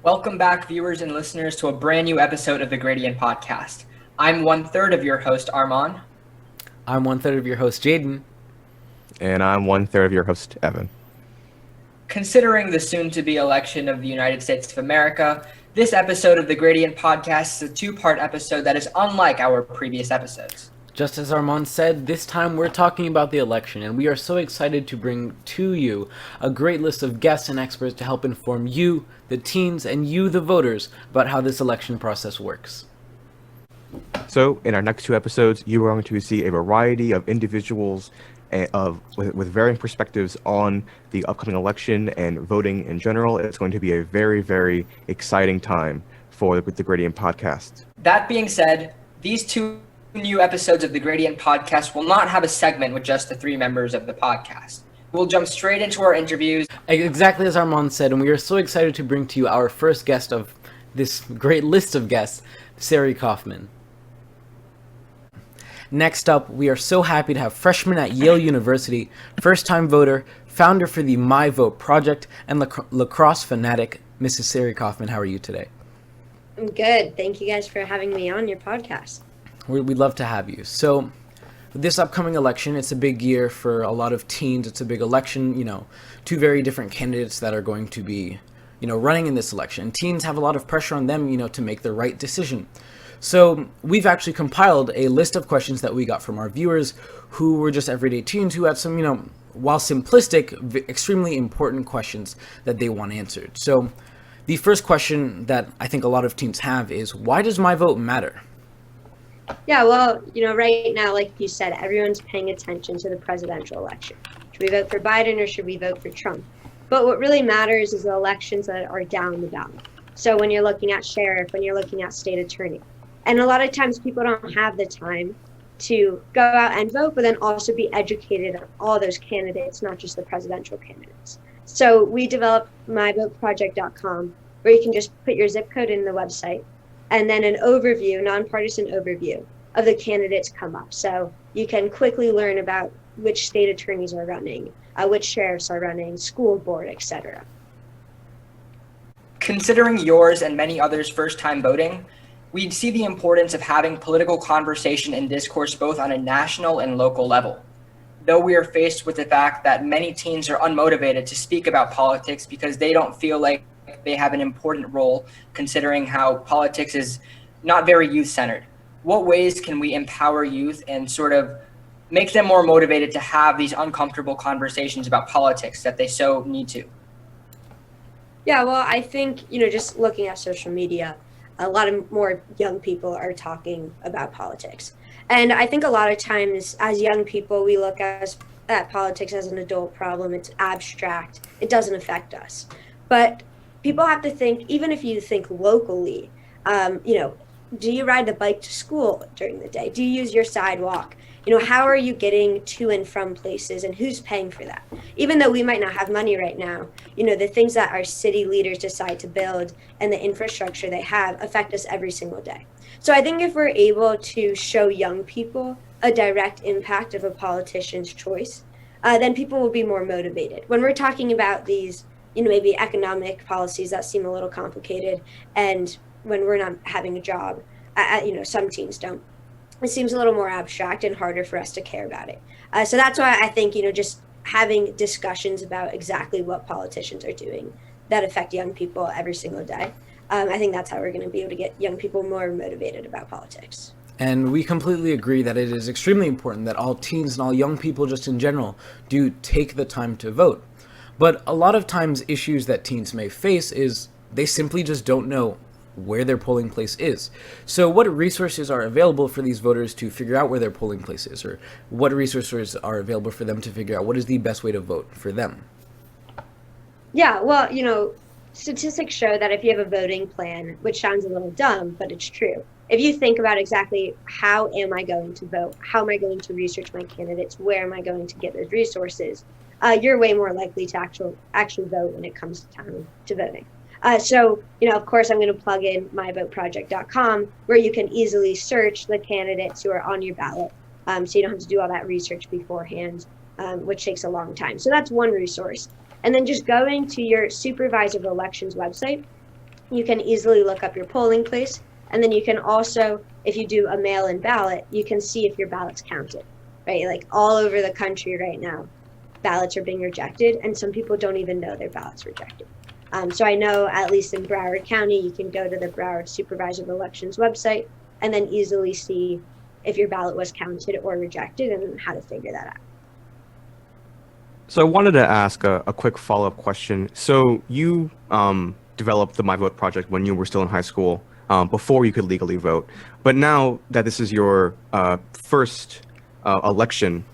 Welcome back, viewers and listeners, to a brand new episode of the Gradient Podcast. I'm one-third of your host, Armand. I'm one-third of your host, Jaden. And I'm one-third of your host, Evan. Considering the soon-to-be election of the United States of America, this episode of the Gradient Podcast is a two-part episode that is unlike our previous episodes. Just as Armand said, this time we're talking about the election, and we are so excited to bring to you a great list of guests and experts to help inform you, the teens, and you, the voters, about how this election process works. So, in our next two episodes, you are going to see a variety of individuals with varying perspectives on the upcoming election and voting in general. It's going to be a very, very exciting time for the Gradient Podcast. That being said, these two new episodes of the Gradient Podcast will not have a segment with just the three members of the podcast. We'll jump straight into our interviews. Exactly as Armand said, and we are so excited to bring to you our first guest of this great list of guests, Sari Kaufman. Next up, we are so happy to have freshman at Yale University, first-time voter, founder for the My Vote Project, and lacrosse fanatic, Mrs. Sari Kaufman. How are you today? I'm good. Thank you guys for having me on your podcast. We'd love to have you. So, with this upcoming election, it's a big year for a lot of teens. It's a big election, two very different candidates that are going to be, running in this election. Teens have a lot of pressure on them, to make the right decision. So we've actually compiled a list of questions that we got from our viewers who were just everyday teens who had some, while simplistic, extremely important questions that they want answered. So the first question that I think a lot of teens have is, why does my vote matter? Yeah, well, right now, like you said, everyone's paying attention to the presidential election. Should we vote for Biden or should we vote for Trump? But what really matters is the elections that are down the ballot. So when you're looking at sheriff, when you're looking at state attorney. And a lot of times people don't have the time to go out and vote, but then also be educated on all those candidates, not just the presidential candidates. So we developed myvoteproject.com, where you can just put your zip code in the website, and then an overview, nonpartisan overview of the candidates come up. So you can quickly learn about which state attorneys are running, which sheriffs are running, school board, etc. Considering yours and many others' first time voting, we'd see the importance of having political conversation and discourse both on a national and local level. Though we are faced with the fact that many teens are unmotivated to speak about politics because they don't feel like they have an important role, considering how politics is not very youth-centered. What ways can we empower youth and sort of make them more motivated to have these uncomfortable conversations about politics that they so need to? Yeah, well, I think, just looking at social media, a lot of more young people are talking about politics. And I think a lot of times as young people, we look at politics as an adult problem. It's abstract. It doesn't affect us. But people have to think, even if you think locally, do you ride the bike to school during the day? Do you use your sidewalk? How are you getting to and from places, and who's paying for that? Even though we might not have money right now, the things that our city leaders decide to build and the infrastructure they have affect us every single day. So I think if we're able to show young people a direct impact of a politician's choice, then people will be more motivated. When we're talking about these, maybe economic policies that seem a little complicated, and when we're not having a job, some teens don't. It seems a little more abstract and harder for us to care about it. So that's why I think, just having discussions about exactly what politicians are doing that affect young people every single day. I think that's how we're going to be able to get young people more motivated about politics. And we completely agree that it is extremely important that all teens and all young people just in general do take the time to vote. But a lot of times issues that teens may face is they simply just don't know where their polling place is. So what resources are available for these voters to figure out where their polling place is, or what resources are available for them to figure out what is the best way to vote for them? Yeah, well, statistics show that if you have a voting plan, which sounds a little dumb, but it's true. If you think about exactly how am I going to vote, how am I going to research my candidates, where am I going to get those resources, you're way more likely to actually vote when it comes to time to voting. So, of course, I'm going to plug in myvoteproject.com, where you can easily search the candidates who are on your ballot. So you don't have to do all that research beforehand, which takes a long time. So that's one resource. And then just going to your supervisor of elections website, you can easily look up your polling place. And then you can also, if you do a mail-in ballot, you can see if your ballot's counted, right? Like all over the country right now, ballots are being rejected, and some people don't even know their ballot's rejected. So I know at least in Broward County, you can go to the Broward Supervisor of Elections website and then easily see if your ballot was counted or rejected and how to figure that out. So I wanted to ask a quick follow-up question. So you developed the My Vote project when you were still in high school, before you could legally vote. But now that this is your first election,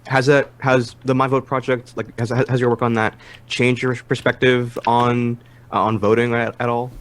has the My Vote project, like, has your work on that changed your perspective on voting at all?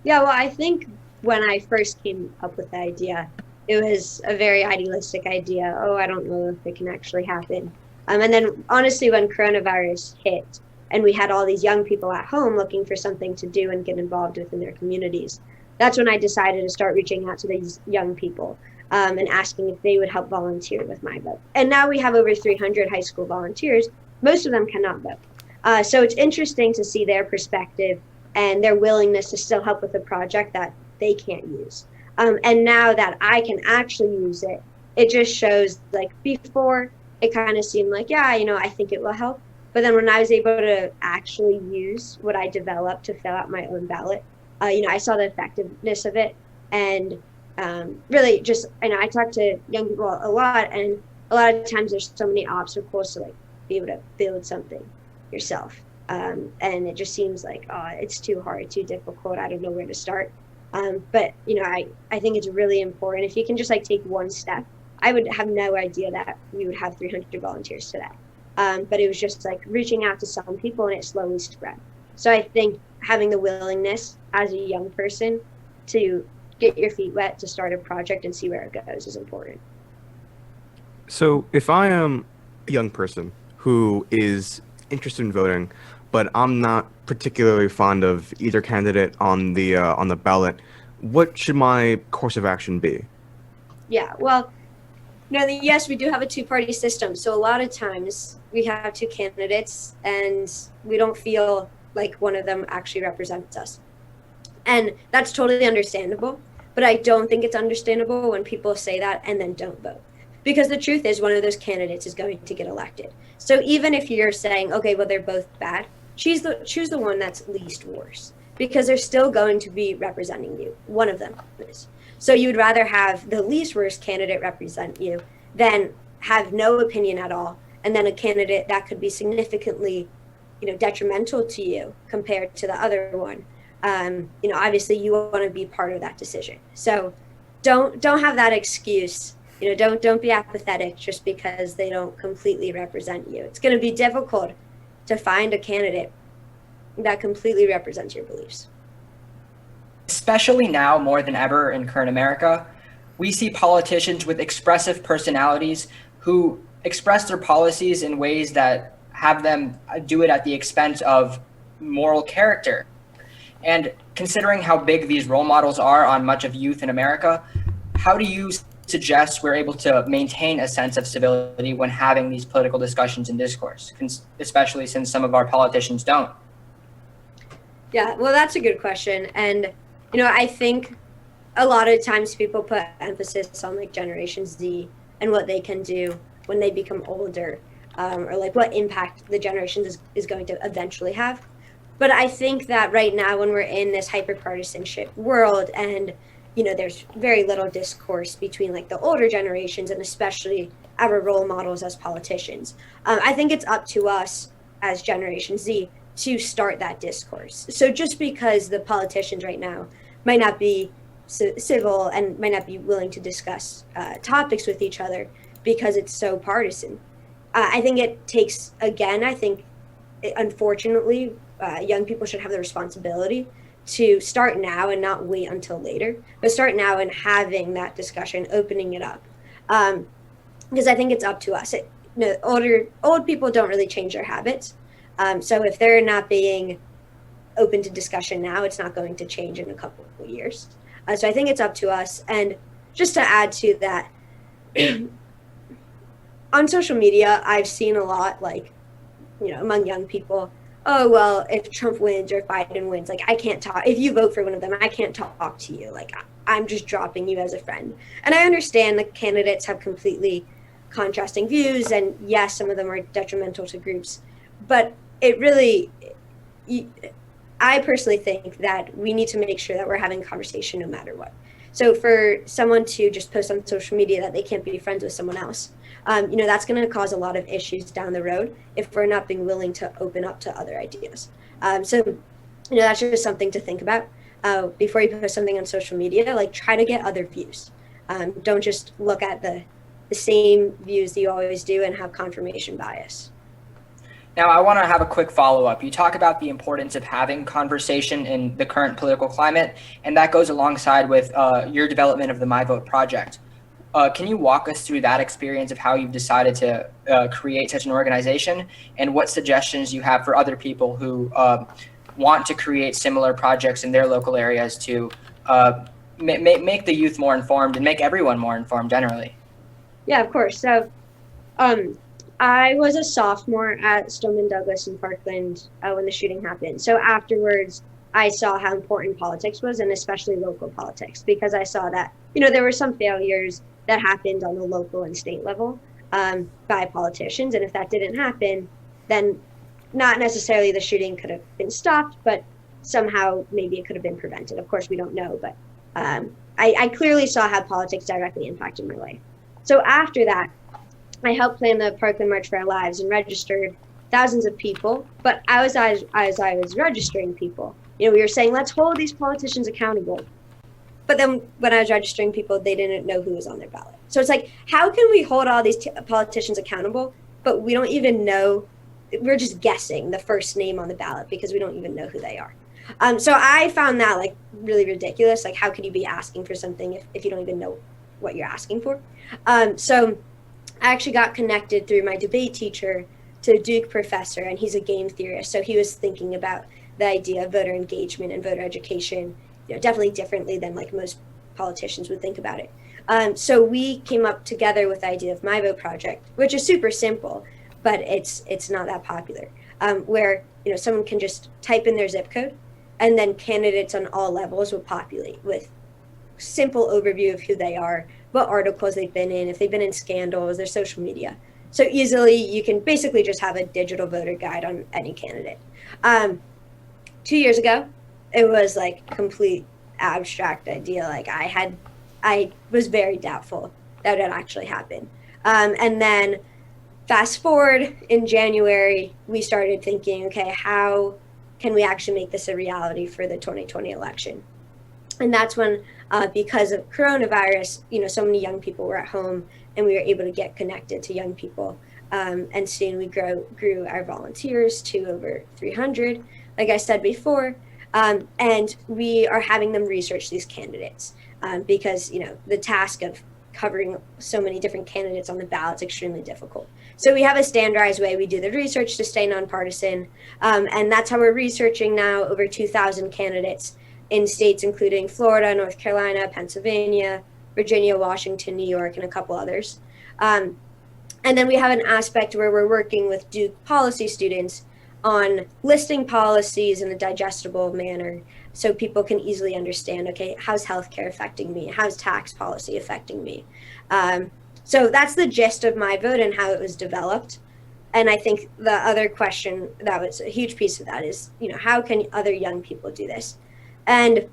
Yeah, well, I think when I first came up with the idea, it was a very idealistic idea. Oh, I don't know if it can actually happen. And then honestly, when coronavirus hit and we had all these young people at home looking for something to do and get involved with in their communities, that's when I decided to start reaching out to these young people and asking if they would help volunteer with My Vote. And now we have over 300 high school volunteers. Most of them cannot vote. So it's interesting to see their perspective and their willingness to still help with a project that they can't use. And now that I can actually use it, it just shows, like, before it kind of seemed like, yeah, I think it will help. But then when I was able to actually use what I developed to fill out my own ballot, I saw the effectiveness of it. And really just, I talk to young people a lot, and a lot of times there's so many obstacles to, like, be able to build something yourself. And it just seems like, oh, it's too hard, too difficult. I don't know where to start. But, I think it's really important. If you can just, like, take one step. I would have no idea that we would have 300 volunteers today. But it was just, like, reaching out to some people, and it slowly spread. So I think having the willingness as a young person to get your feet wet, to start a project and see where it goes, is important. So if I am a young person who is interested in voting, but I'm not particularly fond of either candidate on the ballot, what should my course of action be? Yeah, well, yes, we do have a two-party system. So a lot of times we have two candidates and we don't feel like one of them actually represents us. And that's totally understandable. But I don't think it's understandable when people say that and then don't vote. Because the truth is, one of those candidates is going to get elected. So even if you're saying, okay, well, they're both bad, choose the one that's least worse. Because they're still going to be representing you. One of them is. So you would rather have the least worst candidate represent you than have no opinion at all, and then a candidate that could be significantly, detrimental to you compared to the other one. Obviously you want to be part of that decision. So don't have that excuse. Don't be apathetic just because they don't completely represent you. It's going to be difficult to find a candidate that completely represents your beliefs. Especially now more than ever in current America, we see politicians with expressive personalities who express their policies in ways that have them do it at the expense of moral character. And considering how big these role models are on much of youth in America, how do you suggest we're able to maintain a sense of civility when having these political discussions and discourse, especially since some of our politicians don't? Yeah, well, that's a good question. And I think a lot of times people put emphasis on, like, Generation Z and what they can do when they become older, or like what impact the generation is going to eventually have. But I think that right now, when we're in this hyper-partisanship world and, there's very little discourse between, like, the older generations and especially our role models as politicians, I think it's up to us as Generation Z to start that discourse. So just because the politicians right now might not be civil and might not be willing to discuss topics with each other because it's so partisan, I think it takes, again, unfortunately, young people should have the responsibility to start now and not wait until later, but start now and having that discussion, opening it up. Because I think it's up to us. Old people don't really change their habits. So if they're not being open to discussion now, it's not going to change in a couple of years. So I think it's up to us. And just to add to that, on social media, I've seen a lot, like, among young people, oh, well, if Trump wins or if Biden wins, like, I can't talk. If you vote for one of them, I can't talk to you. Like, I'm just dropping you as a friend. And I understand the candidates have completely contrasting views. And yes, some of them are detrimental to groups. But it really, I personally think that we need to make sure that we're having a conversation no matter what. So for someone to just post on social media that they can't be friends with someone else, that's going to cause a lot of issues down the road if we're not being willing to open up to other ideas. So that's just something to think about before you post something on social media. Like, try to get other views. Don't just look at the same views that you always do and have confirmation bias. Now, I want to have a quick follow-up. You talk about the importance of having conversation in the current political climate, and that goes alongside with your development of the My Vote project. Can you walk us through that experience of how you've decided to create such an organization, and what suggestions you have for other people who want to create similar projects in their local areas to make the youth more informed and make everyone more informed generally? Yeah, of course. So I was a sophomore at Stoneman Douglas in Parkland when the shooting happened. So afterwards, I saw how important politics was, and especially local politics, because I saw that, there were some failures that happened on the local and state level by politicians. And if that didn't happen, then not necessarily the shooting could have been stopped, but somehow maybe it could have been prevented. Of course, we don't know, but I clearly saw how politics directly impacted my life. So after that, I helped plan the Parkland March for Our Lives and registered thousands of people. But as I was registering people, we were saying, let's hold these politicians accountable. But then when I was registering people, they didn't know who was on their ballot. So it's like, how can we hold all these politicians accountable, but we don't even know? We're just guessing the first name on the ballot because we don't even know who they are. So I found that like really ridiculous. Like, how could you be asking for something if you don't even know what you're asking for? So I actually got connected through my debate teacher to a Duke professor, and he's a game theorist. So he was thinking about the idea of voter engagement and voter education, definitely differently than like most politicians would think about it. So we came up together with the idea of My Vote project, which is super simple, but it's not that popular. Where someone can just type in their zip code, and then candidates on all levels will populate with simple overview of who they are, what articles they've been in, if they've been in scandals, their social media. So easily you can basically just have a digital voter guide on any candidate. 2 years ago, it was like complete abstract idea. Like I was very doubtful that it would actually happen. And then fast forward in January, we started thinking, okay, how can we actually make this a reality for the 2020 election? And that's when, because of coronavirus, so many young people were at home, and we were able to get connected to young people. And soon we grew our volunteers to over 300, like I said before. And we are having them research these candidates because, the task of covering so many different candidates on the ballot is extremely difficult. So we have a standardized way we do the research to stay nonpartisan. And that's how we're researching now over 2,000 candidates in states including Florida, North Carolina, Pennsylvania, Virginia, Washington, New York, and a couple others. And then we have an aspect where we're working with Duke policy students on listing policies in a digestible manner so people can easily understand, okay, how's healthcare affecting me? How's tax policy affecting me? So that's the gist of My Vote and how it was developed. And I think the other question that was a huge piece of that is, how can other young people do this? And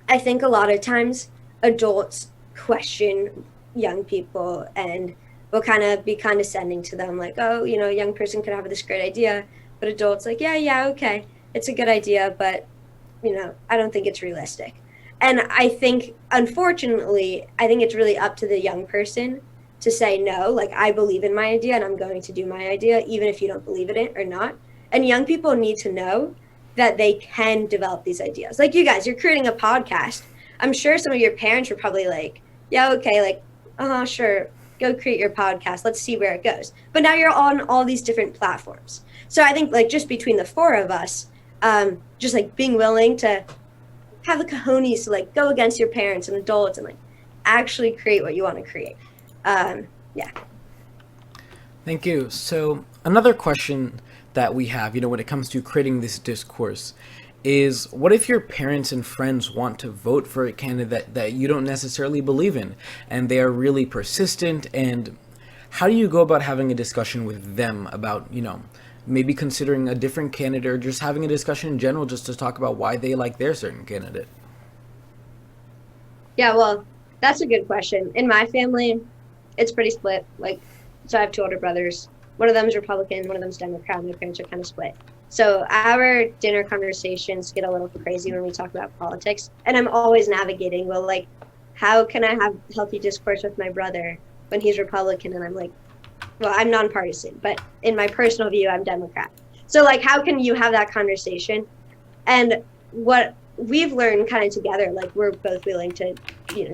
I think a lot of times adults question young people and will kind of be condescending to them, like, oh, a young person could have this great idea, but adults like, yeah, okay, it's a good idea, but I don't think it's realistic. And I think, unfortunately, it's really up to the young person to say, no, like, I believe in my idea and I'm going to do my idea, even if you don't believe in it or not. And young people need to know that they can develop these ideas. Like you guys, you're creating a podcast. I'm sure some of your parents were probably like, yeah, okay, like, sure, go create your podcast. Let's see where it goes. But now you're on all these different platforms. So I think like just between the four of us, just like being willing to have the cojones to like go against your parents and adults and like actually create what you want to create. Yeah. Thank you. So another question that we have, when it comes to creating this discourse, is what if your parents and friends want to vote for a candidate that you don't necessarily believe in, and they are really persistent, and how do you go about having a discussion with them about, maybe considering a different candidate, or just having a discussion in general just to talk about why they like their certain candidate? Yeah, well, that's a good question. In my family, it's pretty split. So I have two older brothers. One of them's Republican, one of them's Democrat. My parents are kind of split. So our dinner conversations get a little crazy when we talk about politics. And I'm always navigating, well, how can I have healthy discourse with my brother when he's Republican? And I'm like, well, I'm nonpartisan, but in my personal view, I'm Democrat. So how can you have that conversation? And what we've learned kind of together, we're both willing to,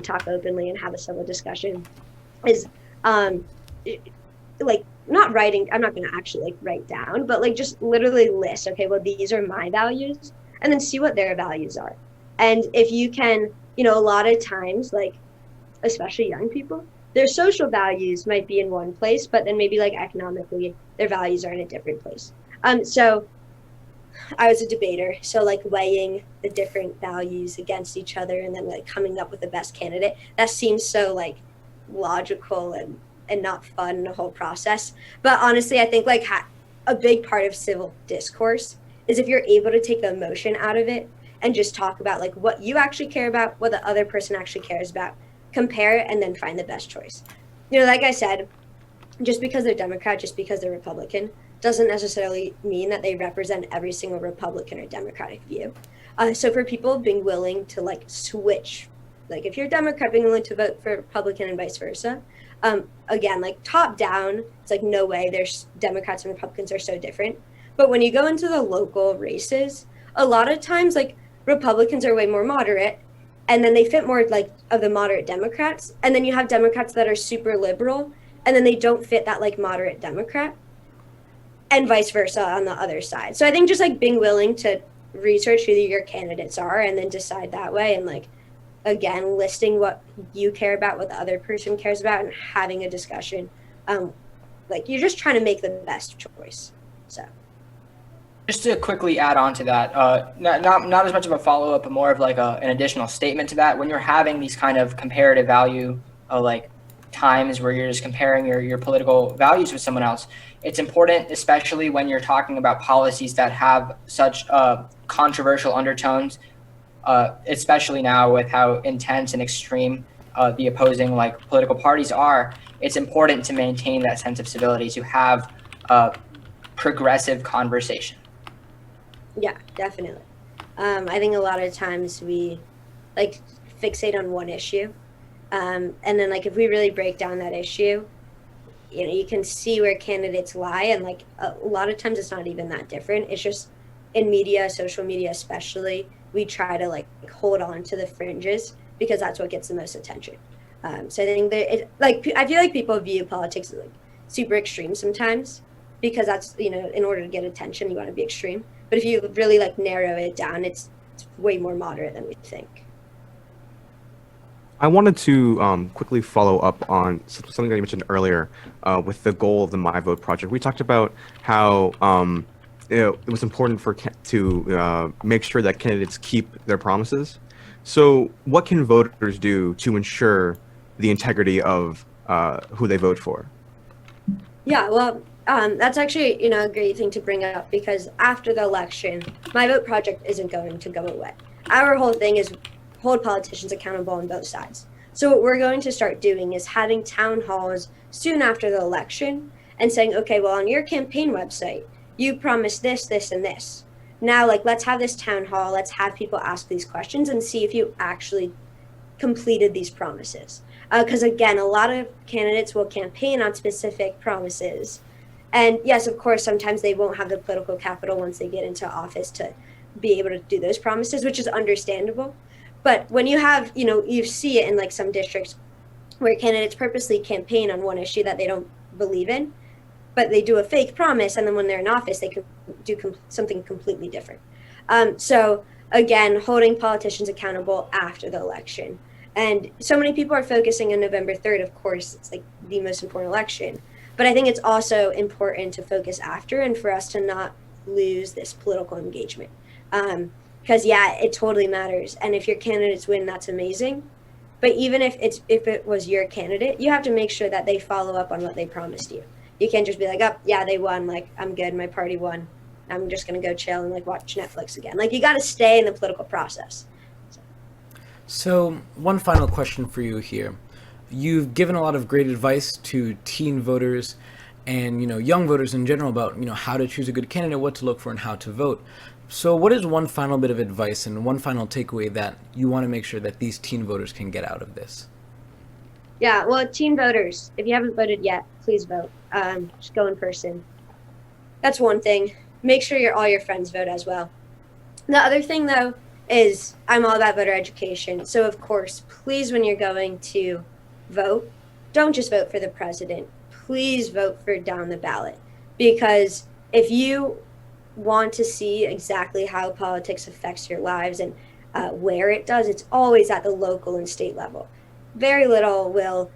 talk openly and have a civil discussion, is not writing. I'm not going to actually write down, but just literally list, okay, well, these are my values, and then see what their values are. And if you can, a lot of times, especially young people, their social values might be in one place, but then maybe economically their values are in a different place. So I was a debater, so weighing the different values against each other and then coming up with the best candidate, that seems so logical and not fun in the whole process. But honestly, I think a big part of civil discourse is if you're able to take the emotion out of it and just talk about what you actually care about, what the other person actually cares about, compare it, and then find the best choice. Like I said, just because they're Democrat, just because they're Republican, doesn't necessarily mean that they represent every single Republican or Democratic view. So for people being willing to switch, if you're a Democrat, being willing to vote for Republican and vice versa, again, top down, it's no way there's Democrats and Republicans are so different. But when you go into the local races, a lot of times Republicans are way more moderate, and then they fit more of the moderate Democrats, and then you have Democrats that are super liberal, and then they don't fit that moderate Democrat, and vice versa on the other side. So I think just being willing to research who your candidates are and then decide that way, and again, listing what you care about, what the other person cares about, and having a discussion. You're just trying to make the best choice. So just to quickly add on to that, not as much of a follow-up, but more of an additional statement to that. When you're having these kind of comparative value times where you're just comparing your political values with someone else, it's important, especially when you're talking about policies that have such controversial undertones, especially now with how intense and extreme the opposing political parties are. It's important to maintain that sense of civility, to have progressive conversation. Yeah, definitely. I think a lot of times we fixate on one issue, and then if we really break down that issue, you can see where candidates lie, and a lot of times it's not even that different. It's just in media, social media especially, we try to hold on to the fringes because that's what gets the most attention. So I think that I feel people view politics as super extreme sometimes, because that's in order to get attention you want to be extreme. But if you really narrow it down, it's way more moderate than we think. I wanted to quickly follow up on something that you mentioned earlier with the goal of the My Vote project. We talked about how it was important to make sure that candidates keep their promises. So what can voters do to ensure the integrity of who they vote for? Yeah, well, that's actually a great thing to bring up, because after the election, My Vote project isn't going to go away. Our whole thing is hold politicians accountable on both sides. So what we're going to start doing is having town halls soon after the election and saying, okay, well, on your campaign website, you promised this, this, and this. Now, let's have this town hall. Let's have people ask these questions and see if you actually completed these promises. Because again, a lot of candidates will campaign on specific promises. And yes, of course, sometimes they won't have the political capital once they get into office to be able to do those promises, which is understandable. But when you have, you see it in some districts where candidates purposely campaign on one issue that they don't believe in, but they do a fake promise, and then when they're in office, they could do something completely different. So again, holding politicians accountable after the election. And so many people are focusing on November 3rd, of course, it's the most important election. But I think it's also important to focus after and for us to not lose this political engagement. Because yeah, it totally matters. And if your candidates win, that's amazing. But even if it was your candidate, you have to make sure that they follow up on what they promised you. You can't just be like, oh yeah, they won. Like, I'm good. My party won. I'm just gonna go chill and like watch Netflix again. Like, you got to stay in the political process. So one final question for you here. You've given a lot of great advice to teen voters and, young voters in general about, how to choose a good candidate, what to look for, and how to vote. So what is one final bit of advice and one final takeaway that you want to make sure that these teen voters can get out of this? Yeah, well, teen voters, if you haven't voted yet, please vote. Just go in person. That's one thing. Make sure all your friends vote as well. The other thing, though, is I'm all about voter education. So, of course, please, when you're going to vote, don't just vote for the president. Please vote for down the ballot. Because if you want to see exactly how politics affects your lives and where it does, it's always at the local and state level. Very little will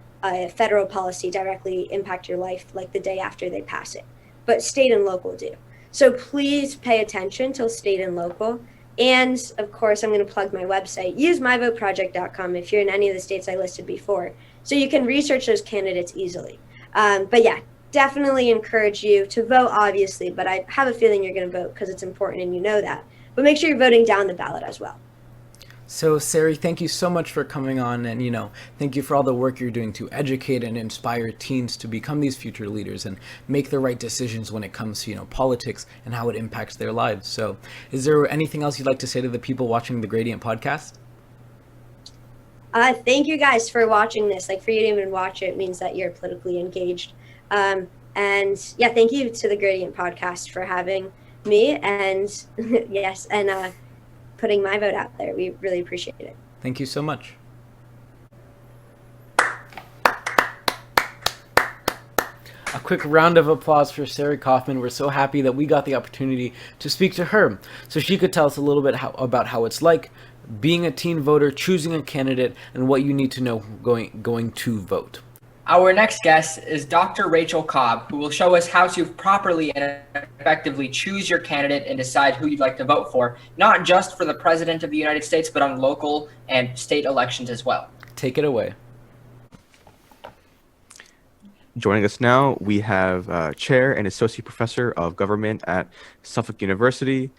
federal policy directly impact your life like the day after they pass it. But state and local do. So please pay attention to state and local. And of course, I'm going to plug my website. Use myvoteproject.com if you're in any of the states I listed before, so you can research those candidates easily. But yeah, definitely encourage you to vote, obviously, but I have a feeling you're going to vote because it's important and you know that. But make sure you're voting down the ballot as well. So, Sari, thank you so much for coming on, and, thank you for all the work you're doing to educate and inspire teens to become these future leaders and make the right decisions when it comes to, politics and how it impacts their lives. So, is there anything else you'd like to say to the people watching the Gradient podcast? Thank you guys for watching this. Like, for you to even watch it means that you're politically engaged. And yeah, thank you to the Gradient podcast for having me, and yes, and putting my vote out there. We really appreciate it. Thank you so much. A quick round of applause for Sari Kaufman. We're so happy that we got the opportunity to speak to her so she could tell us a little bit about how it's like being a teen voter, choosing a candidate, and what you need to know going to vote. Our next guest is Dr. Rachael Cobb, who will show us how to properly and effectively choose your candidate and decide who you'd like to vote for, not just for the President of the United States, but on local and state elections as well. Take it away. Joining us now, we have Chair and Associate Professor of Government at Suffolk University,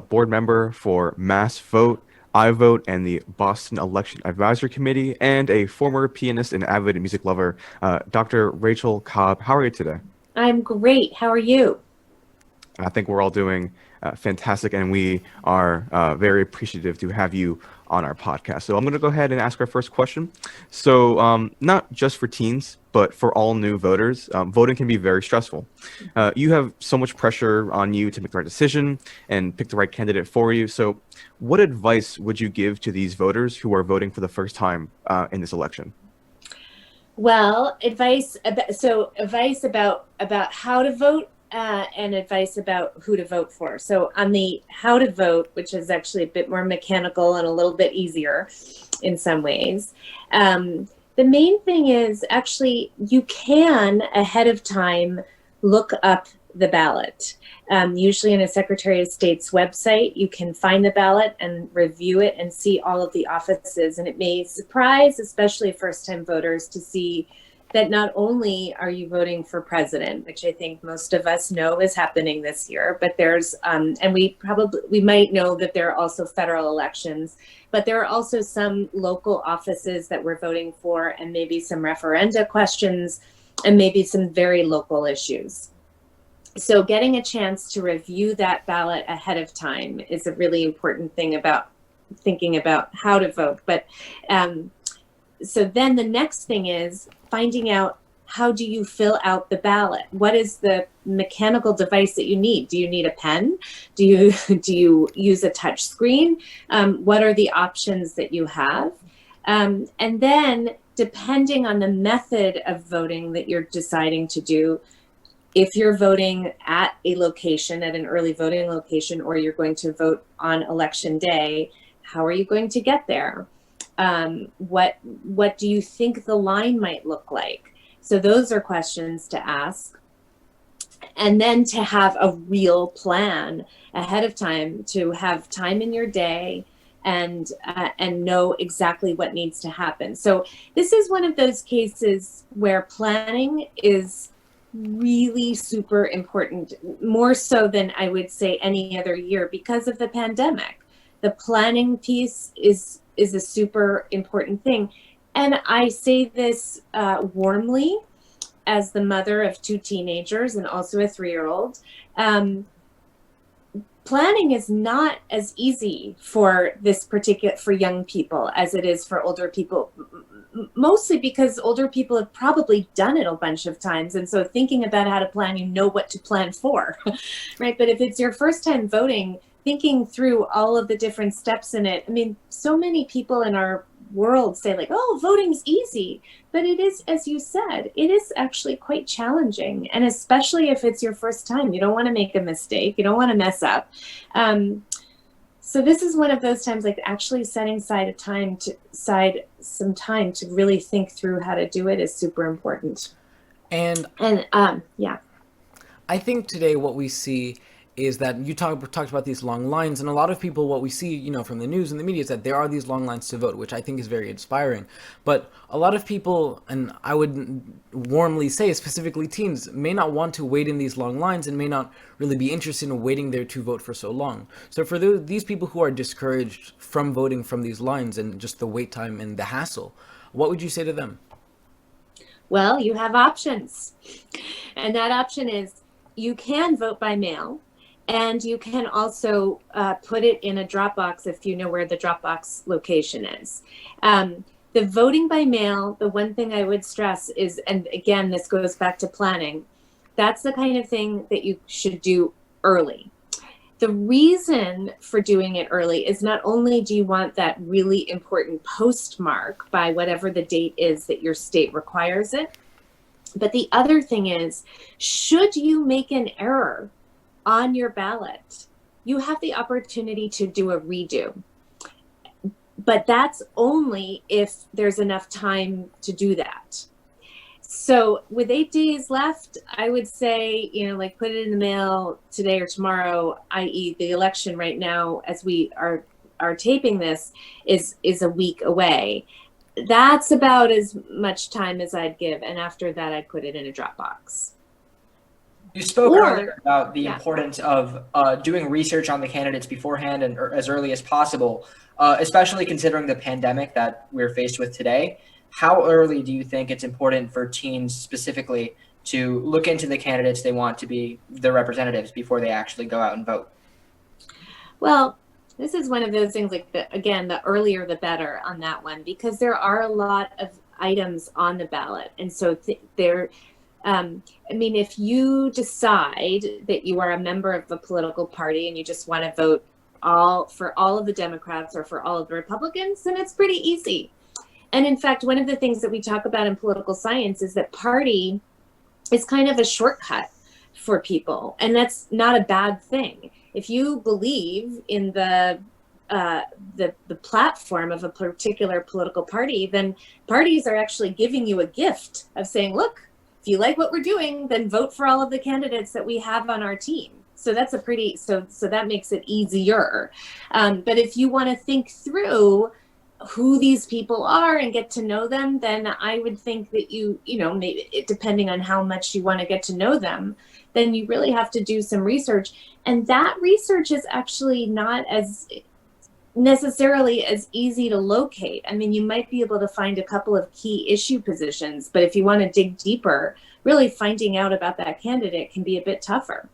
Board Member for Mass Vote, iVote, and the Boston Election Advisory Committee, and a former pianist and avid music lover, Dr. Rachael Cobb. How are you today? I'm great. How are you? I think we're all doing fantastic, and we are very appreciative to have you on our podcast. So I'm going to go ahead and ask our first question. So not just for teens, but for all new voters, voting can be very stressful. You have so much pressure on you to make the right decision and pick the right candidate for you. So what advice would you give to these voters who are voting for the first time in this election? Well, advice about how to vote and advice about who to vote for. So on the how to vote, which is actually a bit more mechanical and a little bit easier in some ways, the main thing is actually you can ahead of time look up the ballot. Usually in a Secretary of State's website, you can find the ballot and review it and see all of the offices. And it may surprise, especially first-time voters, to see that not only are you voting for president, which I think most of us know is happening this year, but there's, and we might know that there are also federal elections, but there are also some local offices that we're voting for, and maybe some referenda questions, and maybe some very local issues. So getting a chance to review that ballot ahead of time is a really important thing about thinking about how to vote. But so then the next thing is finding out, how do you fill out the ballot? What is the mechanical device that you need? Do you need a pen? Do you use a touch screen? What are the options that you have? And then depending on the method of voting that you're deciding to do, if you're voting at a location, at an early voting location, or you're going to vote on election day, how are you going to get there? What do you think the line might look like? So those are questions to ask. And then to have a real plan ahead of time, to have time in your day and know exactly what needs to happen. So this is one of those cases where planning is really super important, more so than I would say any other year because of the pandemic. The planning piece is a super important thing. And I say this warmly as the mother of 2 teenagers and also a 3-year-old. Planning is not as easy for young people as it is for older people, mostly because older people have probably done it a bunch of times. And so thinking about how to plan, you know what to plan for, right? But if it's your first time voting, thinking through all of the different steps in it, I mean, so many people in our world say like, oh, voting's easy, but it is, as you said, it is actually quite challenging. And especially if it's your first time, you don't want to make a mistake, you don't want to mess up. So this is one of those times, like actually setting aside some time to really think through how to do it is super important. And yeah, I think today what we see is that you talked about these long lines, and a lot of people, what we see, you know, from the news and the media is that there are these long lines to vote, which I think is very inspiring. But a lot of people, and I would warmly say specifically teens, may not want to wait in these long lines and may not really be interested in waiting there to vote for so long. So for these people who are discouraged from voting from these lines and just the wait time and the hassle, what would you say to them? Well, you have options. And that option is you can vote by mail. And you can also put it in a drop box if you know where the drop box location is. The voting by mail, the one thing I would stress is, and again, this goes back to planning, that's the kind of thing that you should do early. The reason for doing it early is not only do you want that really important postmark by whatever the date is that your state requires it, but the other thing is, should you make an error on your ballot, you have the opportunity to do a redo. But that's only if there's enough time to do that. So with 8 days left, I would say, you know, like put it in the mail today or tomorrow, i.e. the election right now, as we are taping this, is a week away. That's about as much time as I'd give. And after that, I'd put it in a Dropbox. You spoke earlier about the importance of doing research on the candidates beforehand and as early as possible, especially considering the pandemic that we're faced with today. How early do you think it's important for teens specifically to look into the candidates they want to be their representatives before they actually go out and vote? Well, this is one of those things, like, the earlier the better on that one, because there are a lot of items on the ballot. And so I mean, if you decide that you are a member of a political party and you just want to vote for all of the Democrats or for all of the Republicans, then it's pretty easy. And in fact, one of the things that we talk about in political science is that party is kind of a shortcut for people. And that's not a bad thing. If you believe in the platform of a particular political party, then parties are actually giving you a gift of saying, look, if you like what we're doing, then vote for all of the candidates that we have on our team. So that's so that makes it easier. But if you want to think through who these people are and get to know them, then I would think that you know, maybe depending on how much you want to get to know them, then you really have to do some research. And that research is actually not as necessarily as easy to locate. I mean, you might be able to find a couple of key issue positions, but if you want to dig deeper, really finding out about that candidate can be a bit tougher.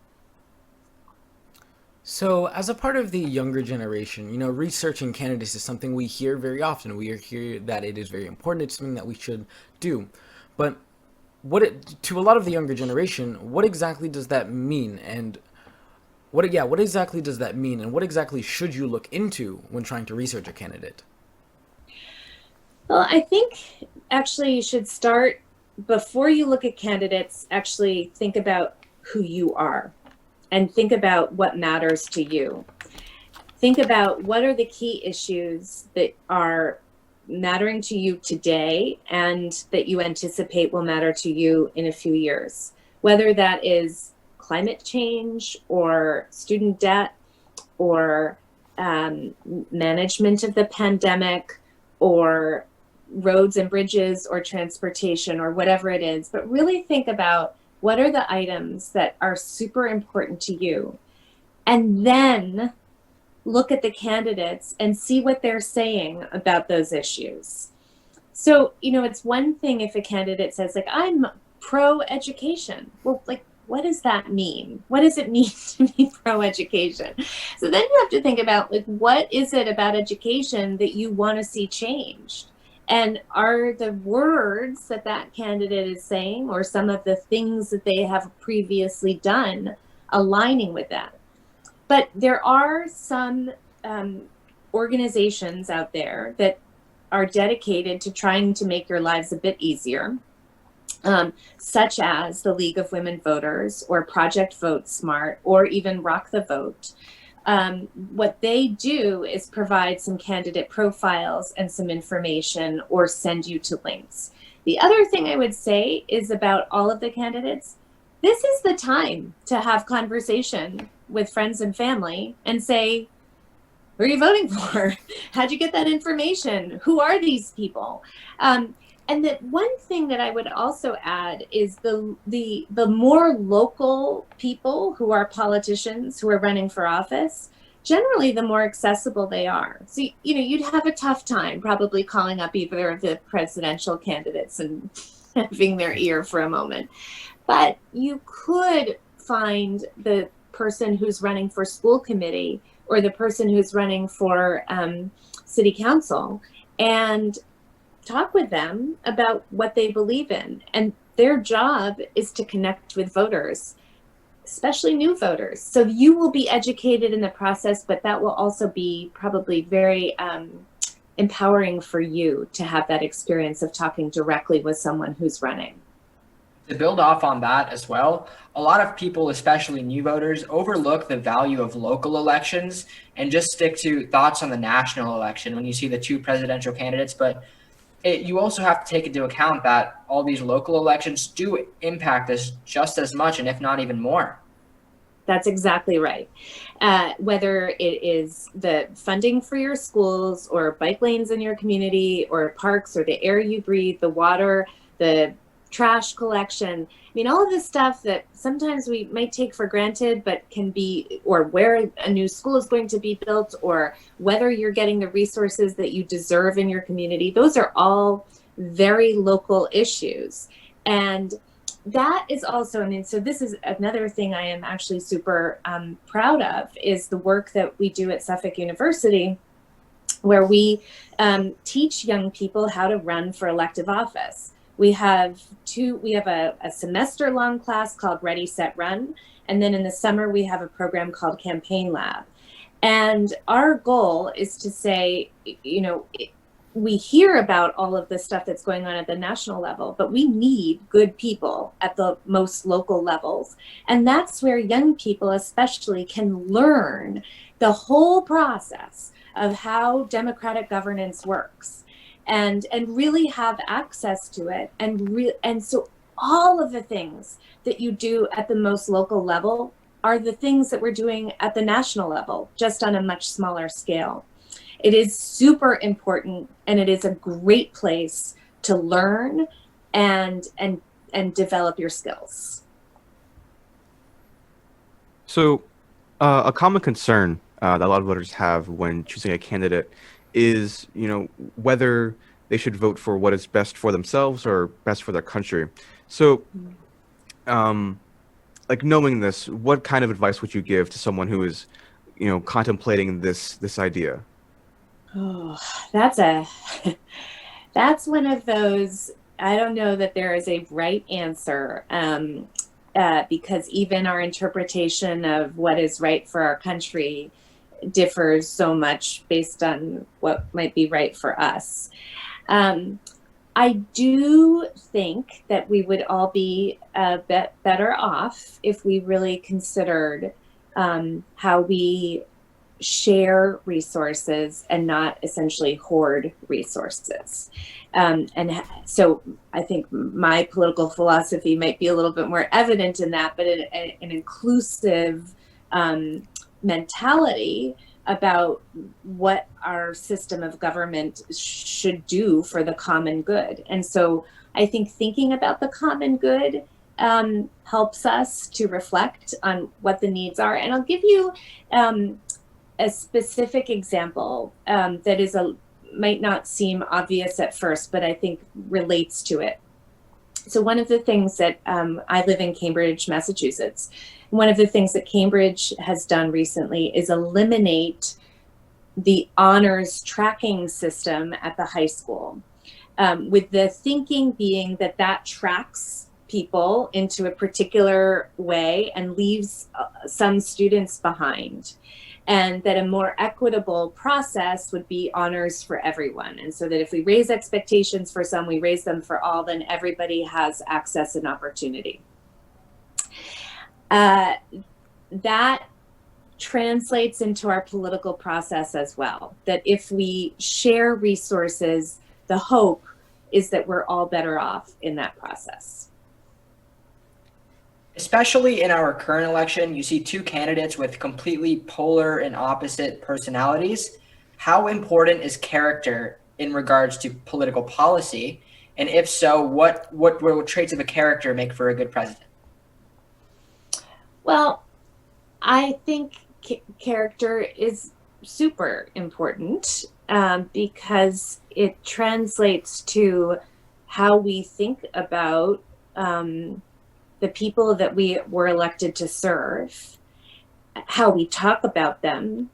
So as a part of the younger generation, you know, researching candidates is something we hear very often. We hear that it is very important. It's something that we should do. But to a lot of the younger generation, what exactly does that mean? And what exactly does that mean, and what exactly should you look into when trying to research a candidate? Well, I think actually you should start, before you look at candidates, actually think about who you are and think about what matters to you. Think about what are the key issues that are mattering to you today and that you anticipate will matter to you in a few years, whether that is climate change or student debt or management of the pandemic or roads and bridges or transportation or whatever it is. But really think about what are the items that are super important to you, and then look at the candidates and see what they're saying about those issues. So, it's one thing if a candidate says, like, I'm pro-education. Well, like, what does that mean? What does it mean to be pro-education? So then you have to think about, like, what is it about education that you want to see changed? And are the words that that candidate is saying or some of the things that they have previously done aligning with that? But there are some organizations out there that are dedicated to trying to make your lives a bit easier, such as the League of Women Voters or Project Vote Smart or even Rock the Vote. What they do is provide some candidate profiles and some information or send you to links. The other thing I would say is about all of the candidates, this is the time to have conversation with friends and family and say, who are you voting for? How'd you get that information? Who are these people? And that one thing that I would also add is the more local people who are politicians who are running for office, generally the more accessible they are. So, you'd have a tough time probably calling up either of the presidential candidates and having their ear for a moment. But you could find the person who's running for school committee or the person who's running for city council and talk with them about what they believe in. And their job is to connect with voters, especially new voters. So you will be educated in the process, but that will also be probably very empowering for you to have that experience of talking directly with someone who's running. To build off on that as well, a lot of people, especially new voters, overlook the value of local elections and just stick to thoughts on the national election when you see the two presidential candidates. But you also have to take into account that all these local elections do impact us just as much, and if not even more. That's exactly right. Whether it is the funding for your schools or bike lanes in your community or parks or the air you breathe, the water, the trash collection. I mean, all of this stuff that sometimes we might take for granted, but can be, or where a new school is going to be built, or whether you're getting the resources that you deserve in your community. Those are all very local issues. And that is also, so this is another thing I am actually super proud of, is the work that we do at Suffolk University, where we teach young people how to run for elective office. We have a semester-long class called Ready, Set, Run. And then in the summer, we have a program called Campaign Lab. And our goal is to say, we hear about all of the stuff that's going on at the national level, but we need good people at the most local levels. And that's where young people especially can learn the whole process of how democratic governance works. And really have access to it. And so all of the things that you do at the most local level are the things that we're doing at the national level, just on a much smaller scale. It is super important, and it is a great place to learn and develop your skills. So a common concern that a lot of voters have when choosing a candidate is, whether they should vote for what is best for themselves or best for their country. So, knowing this, what kind of advice would you give to someone who is, contemplating this idea? Oh, that's one of those, I don't know that there is a right answer, because even our interpretation of what is right for our country differs so much based on what might be right for us. I do think that we would all be a bit better off if we really considered how we share resources and not essentially hoard resources. So I think my political philosophy might be a little bit more evident in that, but an inclusive mentality about what our system of government should do for the common good. And so I think thinking about the common good helps us to reflect on what the needs are. And I'll give you a specific example that might not seem obvious at first, but I think relates to it. So one of the things that I live in Cambridge, Massachusetts. One of the things that Cambridge has done recently is eliminate the honors tracking system at the high school, with the thinking being that that tracks people into a particular way and leaves some students behind. And that a more equitable process would be honors for everyone. And so that if we raise expectations for some, we raise them for all, then everybody has access and opportunity. That translates into our political process as well. That if we share resources, the hope is that we're all better off in that process. Especially in our current election, you see two candidates with completely polar and opposite personalities. How important is character in regards to political policy? And if so, what traits of a character make for a good president? Well, I think character is super important because it translates to how we think about the people that we were elected to serve, how we talk about them,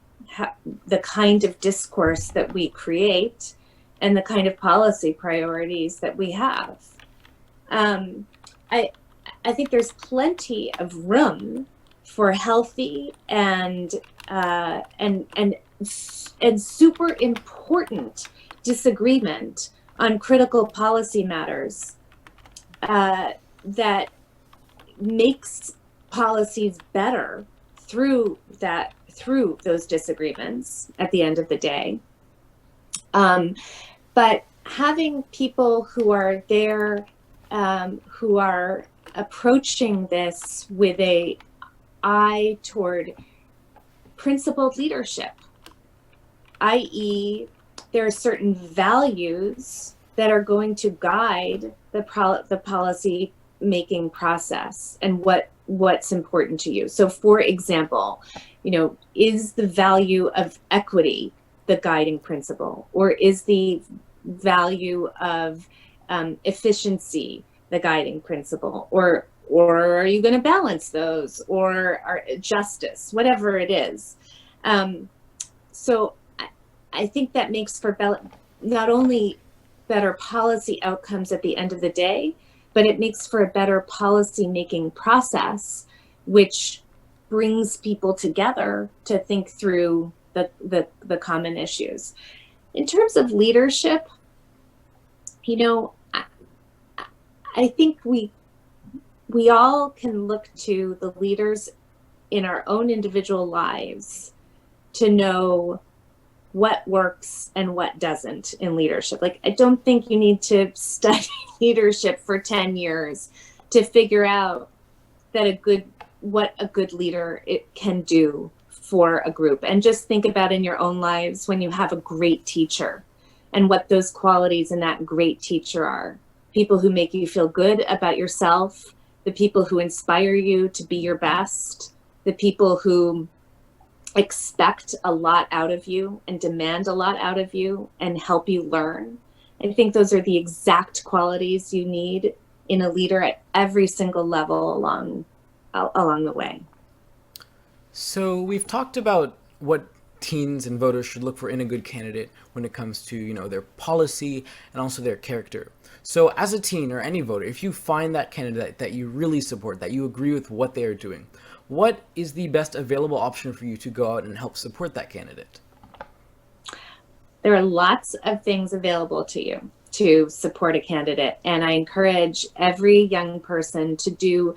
the kind of discourse that we create, and the kind of policy priorities that we have. I think there's plenty of room for healthy and super important disagreement on critical policy matters that makes policies better through those disagreements at the end of the day. But having people who are there, who are approaching this with an eye toward principled leadership, i.e., there are certain values that are going to guide the policy making process and what's important to you. So for example, is the value of equity the guiding principle, or is the value of efficiency the guiding principle, or are you going to balance those, or justice, whatever it is. So I think that makes for not only better policy outcomes at the end of the day, but it makes for a better policy making process, which brings people together to think through the common issues. In terms of leadership, I think we all can look to the leaders in our own individual lives to know what works and what doesn't in leadership. Like, I don't think you need to study leadership for 10 years to figure out that what a good leader it can do for a group. And just think about in your own lives when you have a great teacher and what those qualities in that great teacher are. People who make you feel good about yourself, the people who inspire you to be your best, the people who expect a lot out of you and demand a lot out of you and help you learn. I think those are the exact qualities you need in a leader at every single level along the way. So we've talked about what teens and voters should look for in a good candidate when it comes to, their policy and also their character. So as a teen or any voter, if you find that candidate that you really support, that you agree with what they are doing, what is the best available option for you to go out and help support that candidate? There are lots of things available to you to support a candidate. And I encourage every young person to do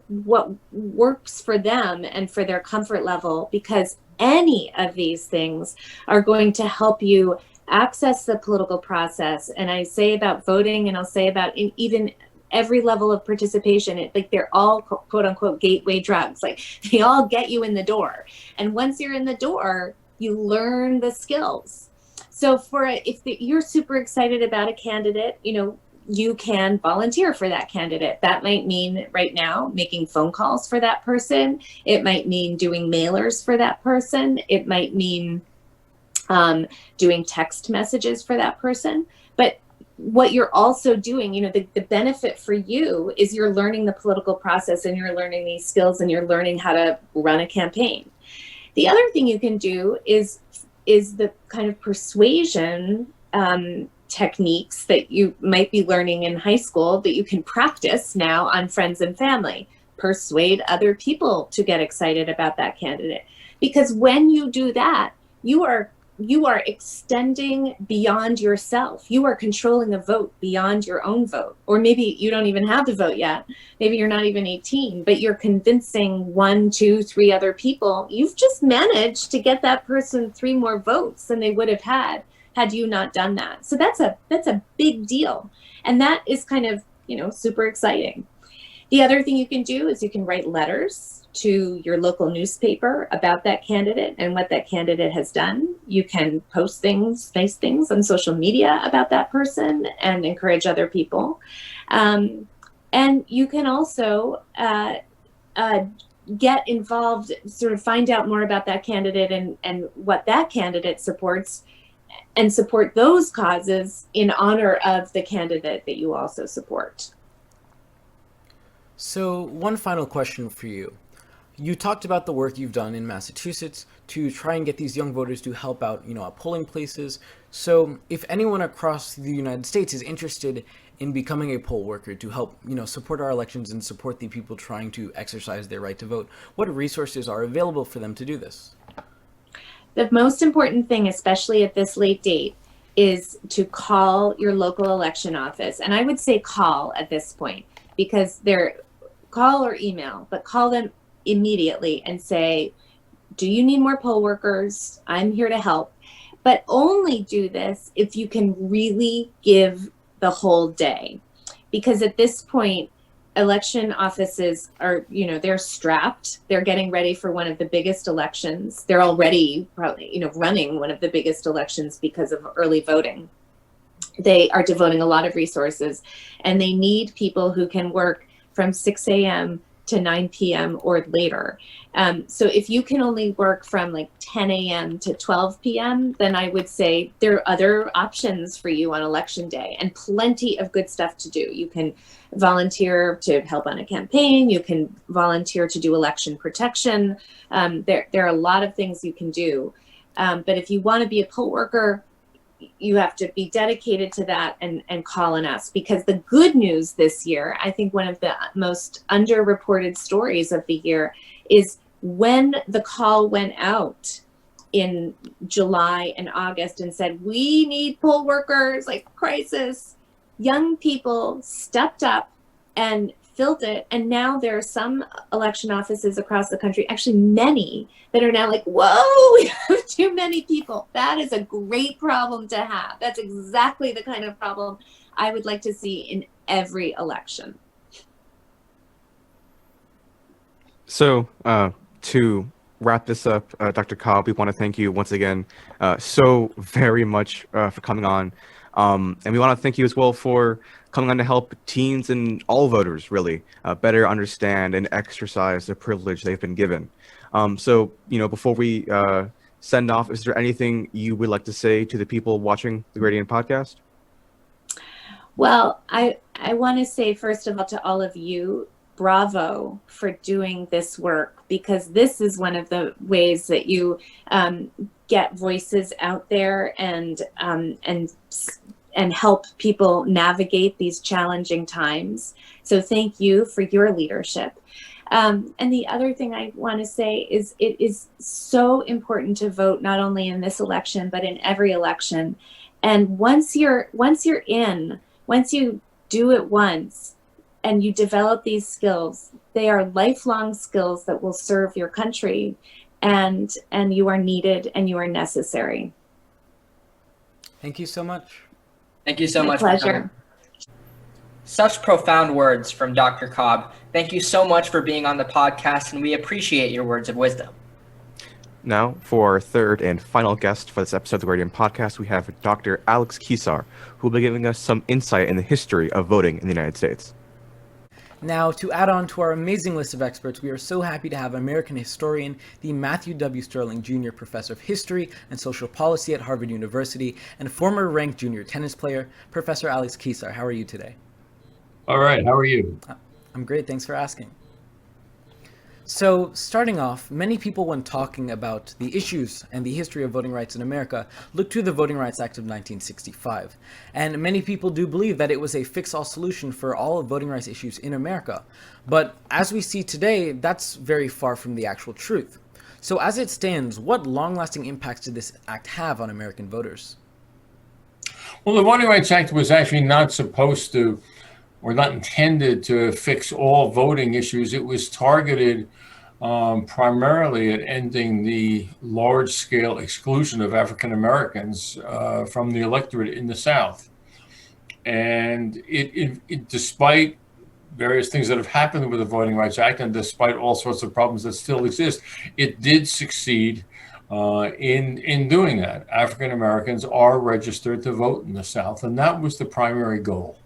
what works for them and for their comfort level, because any of these things are going to help you access the political process. And I say about voting, and I'll say about even every level of participation, like they're all quote unquote gateway drugs. Like they all get you in the door. And once you're in the door, you learn the skills. So if you're super excited about a candidate, you can volunteer for that candidate. That might mean right now making phone calls for that person. It might mean doing mailers for that person. It might mean doing text messages for that person. But what you're also doing, the benefit for you is you're learning the political process, and you're learning these skills, and you're learning how to run a campaign. The other thing you can do is the kind of persuasion techniques that you might be learning in high school that you can practice now on friends and family. Persuade other people to get excited about that candidate. Because when you do that, you are extending beyond yourself. You are controlling the vote beyond your own vote. Or maybe you don't even have the vote yet. Maybe you're not even 18, but you're convincing 1, 2, 3 other people. You've just managed to get that person 3 more votes than they would have had you not done that. So that's a big deal. And that is kind of, super exciting. The other thing you can do is you can write letters to your local newspaper about that candidate and what that candidate has done. You can post nice things on social media about that person and encourage other people. And you can also get involved, sort of find out more about that candidate and what that candidate supports, and support those causes in honor of the candidate that you also support. So one final question for you. You talked about the work you've done in Massachusetts to try and get these young voters to help out, at polling places. So if anyone across the United States is interested in becoming a poll worker to help, support our elections and support the people trying to exercise their right to vote, what resources are available for them to do this? The most important thing, especially at this late date, is to call your local election office. And I would say call at this point, because they're call or email, but call them immediately and say, do you need more poll workers? I'm here to help. But only do this if you can really give the whole day. Because at this point, election offices are, they're strapped. They're getting ready for one of the biggest elections. They're already probably, running one of the biggest elections because of early voting. They are devoting a lot of resources, and they need people who can work from 6 a.m. to 9 p.m. or later. So if you can only work from like 10 a.m. to 12 p.m., then I would say there are other options for you on election day, and plenty of good stuff to do. You can volunteer to help on a campaign. You can volunteer to do election protection. There are a lot of things you can do. But if you want to be a poll worker, you have to be dedicated to that and call on us. Because the good news this year, I think one of the most underreported stories of the year is when the call went out in July and August and said, we need poll workers, like crisis, young people stepped up and filled it. And now there are some election offices across the country, actually many, that are now like, whoa, we have too many people. That is a great problem to have. That's exactly the kind of problem I would like to see in every election. So to wrap this up, Dr. Cobb, we want to thank you once again so very much for coming on. And we want to thank you as well for coming on to help teens and all voters really better understand and exercise the privilege they've been given. So, before we send off, is there anything you would like to say to the people watching the Gradient podcast? Well, I want to say, first of all, to all of you, bravo for doing this work, because this is one of the ways that you get voices out there and help people navigate these challenging times. So thank you for your leadership. And the other thing I want to say is it is so important to vote, not only in this election, but in every election. And once you do it once and you develop these skills, they are lifelong skills that will serve your country and you are needed and you are necessary. Thank you so much. Thank you so My much. pleasure. Such profound words from Dr. Cobb. Thank you so much for being on the podcast, and we appreciate your words of wisdom. Now, for our third and final guest for this episode of the Guardian Podcast, we have Dr. Alex Keyssar, who will be giving us some insight in the history of voting in the United States. Now, to add on to our amazing list of experts, we are so happy to have American historian, the Matthew W. Sterling Jr. Professor of History and Social Policy at Harvard University, and former ranked junior tennis player, Professor Alex Keyssar. How are you today? All right, how are you? I'm great, thanks for asking. So, starting off, many people when talking about the issues and the history of voting rights in America look to the Voting Rights Act of 1965. And many people do believe that it was a fix-all solution for all of voting rights issues in America. But as we see today, that's very far from the actual truth. So as it stands, what long-lasting impacts did this act have on American voters? Well, the Voting Rights Act was actually not supposed to, or not intended to fix all voting issues. It was targeted primarily at ending the large-scale exclusion of African Americans from the electorate in the South. And it despite various things that have happened with the Voting Rights Act, and despite all sorts of problems that still exist, it did succeed in doing that. African Americans are registered to vote in the South, and that was the primary goal.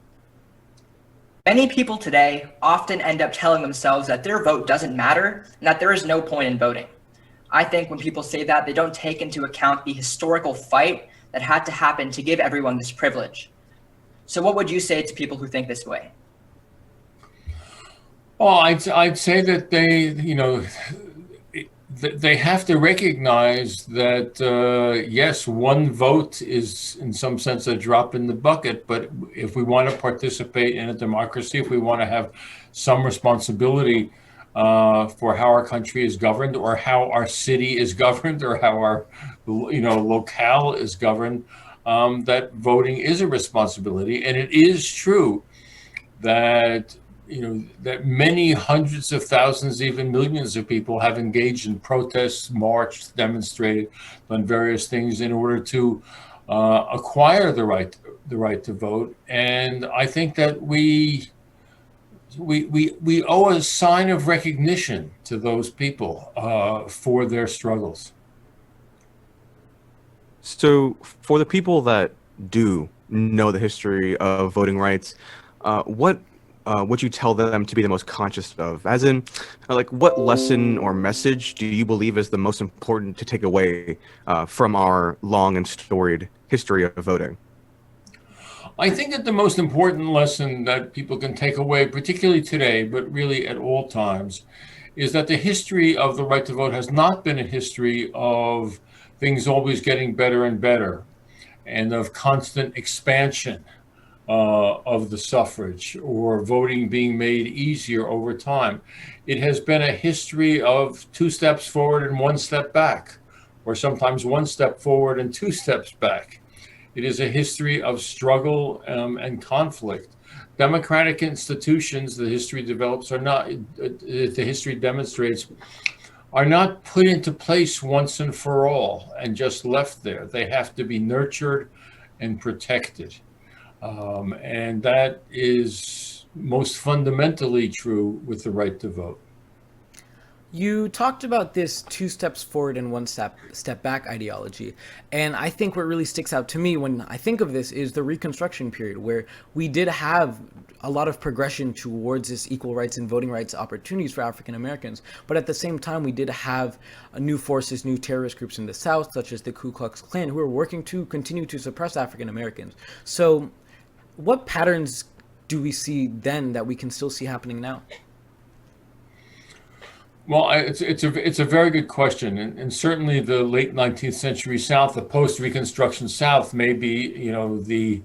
Many people today often end up telling themselves that their vote doesn't matter and that there is no point in voting. I think when people say that, they don't take into account the historical fight that had to happen to give everyone this privilege. So what would you say to people who think this way? Well, I'd say that they have to recognize that, yes, one vote is in some sense a drop in the bucket, but if we want to participate in a democracy, if we want to have some responsibility for how our country is governed, or how our city is governed, or how our locale is governed, that voting is a responsibility. And it is true that that many hundreds of thousands, even millions of people have engaged in protests, marched, demonstrated, done various things in order to acquire the right to vote. And I think that we owe a sign of recognition to those people for their struggles. So, for the people that do know the history of voting rights, what would you tell them to be the most conscious of? As in, like, what lesson or message do you believe is the most important to take away from our long and storied history of voting? I think that the most important lesson that people can take away, particularly today, but really at all times, is that the history of the right to vote has not been a history of things always getting better and better, and of constant expansion of the suffrage, or voting being made easier over time. It has been a history of 2 steps forward and 1 step back, or sometimes 1 step forward and 2 steps back. It is a history of struggle and conflict. Democratic institutions, the history develops, are not, the history demonstrates, are not put into place once and for all and just left there. They have to be nurtured and protected. And that is most fundamentally true with the right to vote. You talked about this 2 steps forward and 1 step back ideology. And I think what really sticks out to me when I think of this is the Reconstruction period, where we did have a lot of progression towards this equal rights and voting rights opportunities for African Americans. But at the same time, we did have new forces, new terrorist groups in the South, such as the Ku Klux Klan, who were working to continue to suppress African Americans. So what patterns do we see then that we can still see happening now? Well, it's a very good question, and certainly the late 19th century South, the post-Reconstruction South, may be the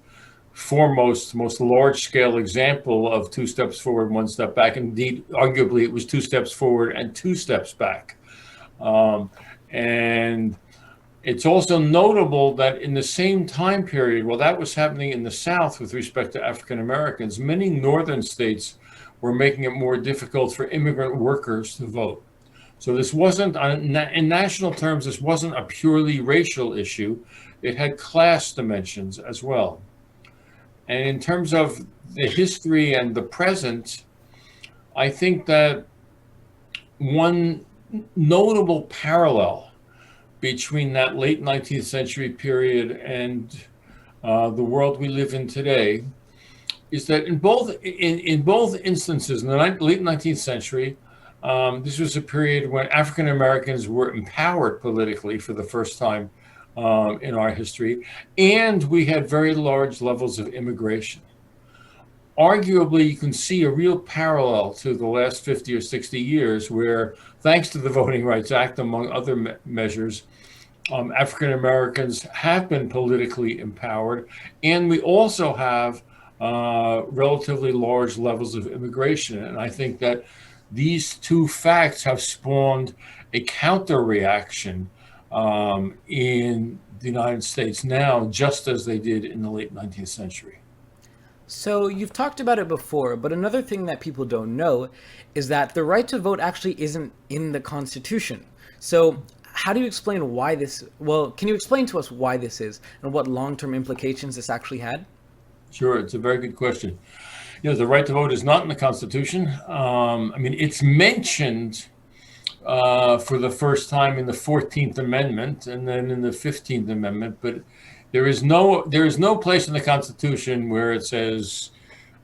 foremost, most large-scale example of 2 steps forward, 1 step back. Indeed, arguably, it was 2 steps forward and 2 steps back. And it's also notable that in the same time period, while that was happening in the South with respect to African Americans, many northern states were making it more difficult for immigrant workers to vote. So this wasn't, in national terms, this wasn't a purely racial issue. It had class dimensions as well. And in terms of the history and the present, I think that one notable parallel between that late 19th century period and the world we live in today is that in both instances, in the late 19th century, this was a period when African Americans were empowered politically for the first time in our history, and we had very large levels of immigration. Arguably, you can see a real parallel to the last 50 or 60 years where, thanks to the Voting Rights Act, among other measures, African Americans have been politically empowered, and we also have relatively large levels of immigration. And I think that these two facts have spawned a counter reaction in the United States now, just as they did in the late 19th century. So you've talked about it before, but another thing that people don't know is that the right to vote actually isn't in the Constitution. So how do you explain why this, well, can you explain to us why this is and what long-term implications this actually had? Sure, it's a very good question. You know, the right to vote is not in the Constitution. I mean, it's mentioned for the first time in the 14th Amendment and then in the 15th Amendment, but there is no place in the Constitution where it says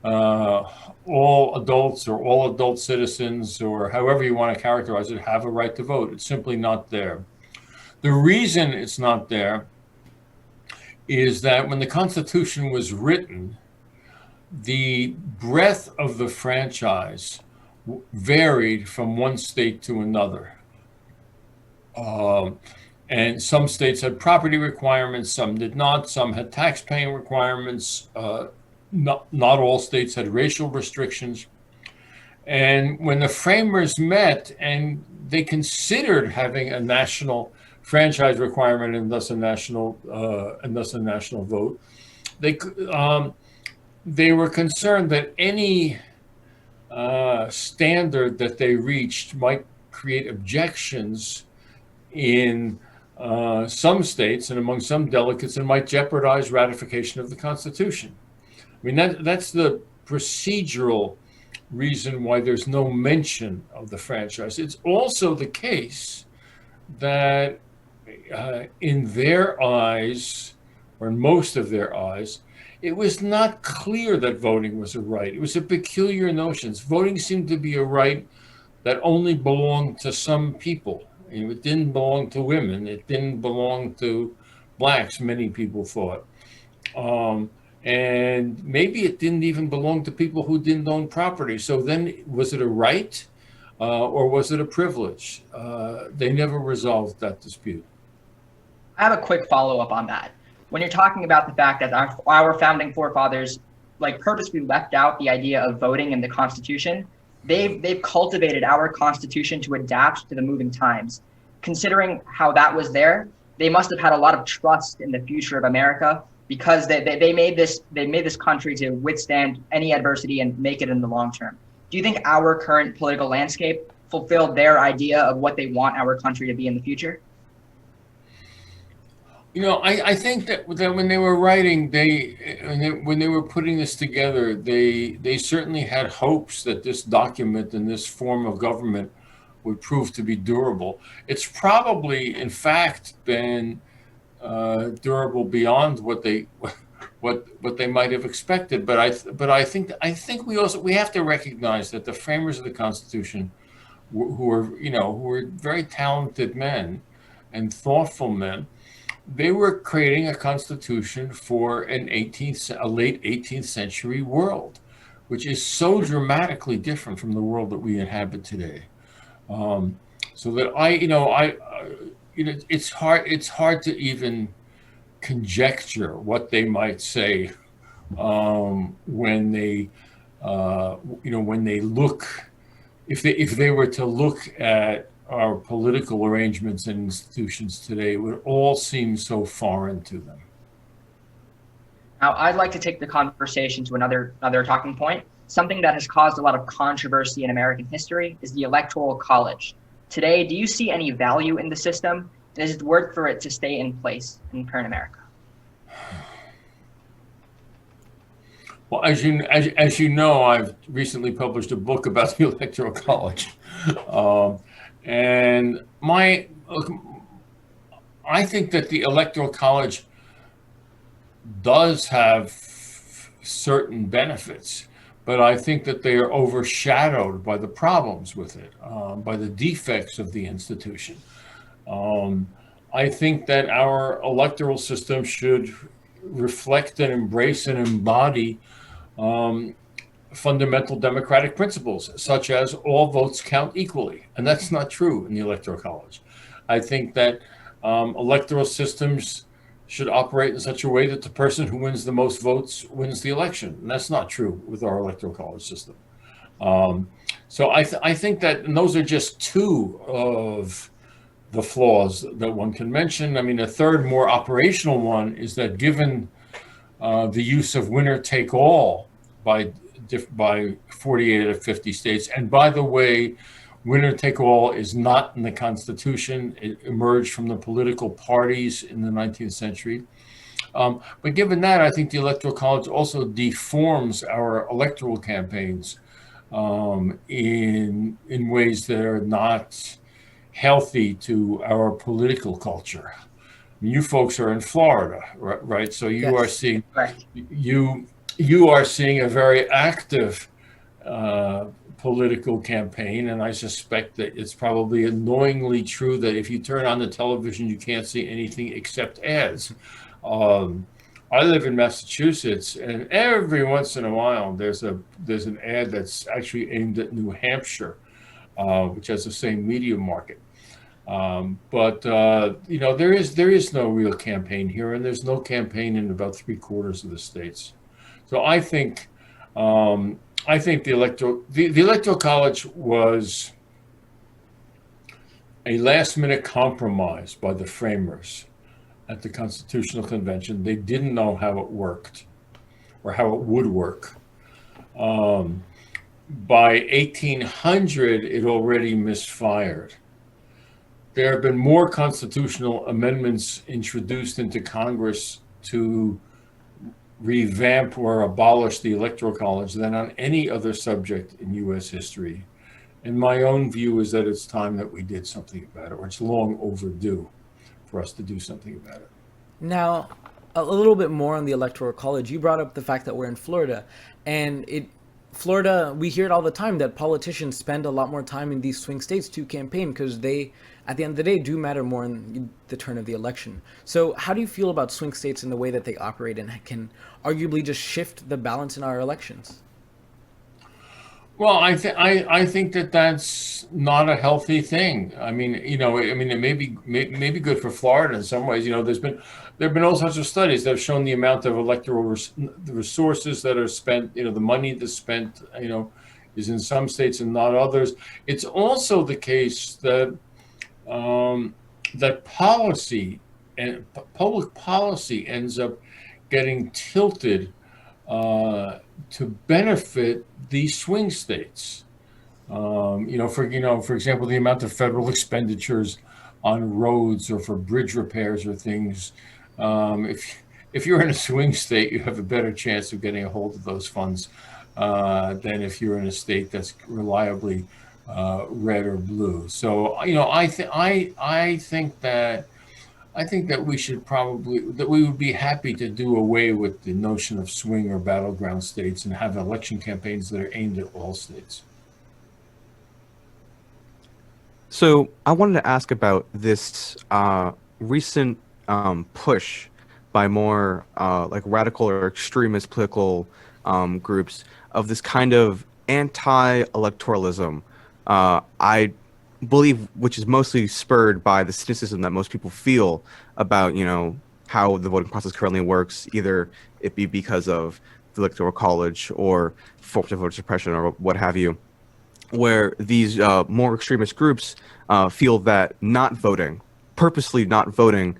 all adults or all adult citizens, or however you want to characterize it, have a right to vote. It's simply not there. The reason it's not there is that when the Constitution was written, the breadth of the franchise varied from one state to another. And some states had property requirements, some did not, some had tax-paying requirements, not all states had racial restrictions. And when the framers met and they considered having a national franchise requirement and thus a national vote, they were concerned that any standard that they reached might create objections in some states and among some delegates, and might jeopardize ratification of the Constitution. I mean, that's the procedural reason why there's no mention of the franchise. It's also the case that in their eyes, or in most of their eyes, it was not clear that voting was a right. It was a peculiar notion. Voting seemed to be a right that only belonged to some people. It didn't belong to women. It didn't belong to blacks, many people thought. And maybe it didn't even belong to people who didn't own property. So then, was it a right or was it a privilege? They never resolved that dispute. I have a quick follow-up on that. When you're talking about the fact that our founding forefathers purposely left out the idea of voting in the Constitution, they've cultivated our Constitution to adapt to the moving times. Considering how that was there, they must have had a lot of trust in the future of America, because they made this country to withstand any adversity and make it in the long term. Do you think our current political landscape fulfilled their idea of what they want our country to be in the future? You know, I think that when they were writing, when they were putting this together, they certainly had hopes that this document and this form of government would prove to be durable. It's probably, in fact, been durable beyond what they might have expected. But I think we have to recognize that the framers of the Constitution, who were very talented men and thoughtful men, they were creating a constitution for a late 18th century world, which is so dramatically different from the world that we inhabit today. So that it's hard to even conjecture what they might say when they look, if they were to look at our political arrangements and institutions today, it would all seem so foreign to them. Now, I'd like to take the conversation to another talking point. Something that has caused a lot of controversy in American history is the Electoral College. Today, do you see any value in the system? And is it worth for it to stay in place in current America? Well, as you know, I've recently published a book about the Electoral College, and I think that the Electoral College does have certain benefits, but I think that they are overshadowed by the problems with it, by the defects of the institution. I think that our electoral system should reflect and embrace and embody fundamental democratic principles, such as all votes count equally. And that's not true in the Electoral College. I think that electoral systems should operate in such a way that the person who wins the most votes wins the election. And that's not true with our Electoral College system. So I think that, and those are just two of the flaws that one can mention. I mean, a third, more operational one is that given the use of winner take all by 48 of 50 states, and by the way, winner take all is not in the Constitution. It emerged from the political parties in the 19th century. But given that, I think the Electoral College also deforms our electoral campaigns in ways that are not healthy to our political culture. I mean, you folks are in Florida, right? So you Yes. are seeing Correct. you are seeing a very active political campaign, and I suspect that it's probably annoyingly true that if you turn on the television, you can't see anything except ads. I live in Massachusetts, and every once in a while, there's an ad that's actually aimed at New Hampshire, which has the same media market. But there is no real campaign here, and there's no campaign in about 3/4 of the states. So I think the Electoral College was a last-minute compromise by the framers at the Constitutional Convention. They didn't know how it worked or how it would work. By 1800, it already misfired. There have been more constitutional amendments introduced into Congress to revamp or abolish the Electoral College than on any other subject in U.S. history. And my own view is that it's time that we did something about it, or it's long overdue for us to do something about it. Now, a little bit more on the Electoral College. You brought up the fact that we're in Florida, and Florida, we hear it all the time that politicians spend a lot more time in these swing states to campaign because they, at the end of the day, do matter more in the turn of the election. So how do you feel about swing states and the way that they operate and can arguably just shift the balance in our elections? Well, I think that that's not a healthy thing. I mean, it may be good for Florida in some ways. There have been all sorts of studies that have shown the amount of electoral the resources that are spent. The money that's spent, is in some states and not others. It's also the case that that policy and public policy ends up getting tilted to benefit these swing states. For example, the amount of federal expenditures on roads or for bridge repairs or things. If you're in a swing state, you have a better chance of getting a hold of those funds than if you're in a state that's reliably red or blue. So I think that we would be happy to do away with the notion of swing or battleground states and have election campaigns that are aimed at all states. So I wanted to ask about this recent push by more like radical or extremist political groups of this kind of anti-electoralism. I believe, which is mostly spurred by the cynicism that most people feel about, how the voting process currently works, either it be because of the Electoral College or forms of voter suppression or what have you, where these more extremist groups feel that purposely not voting,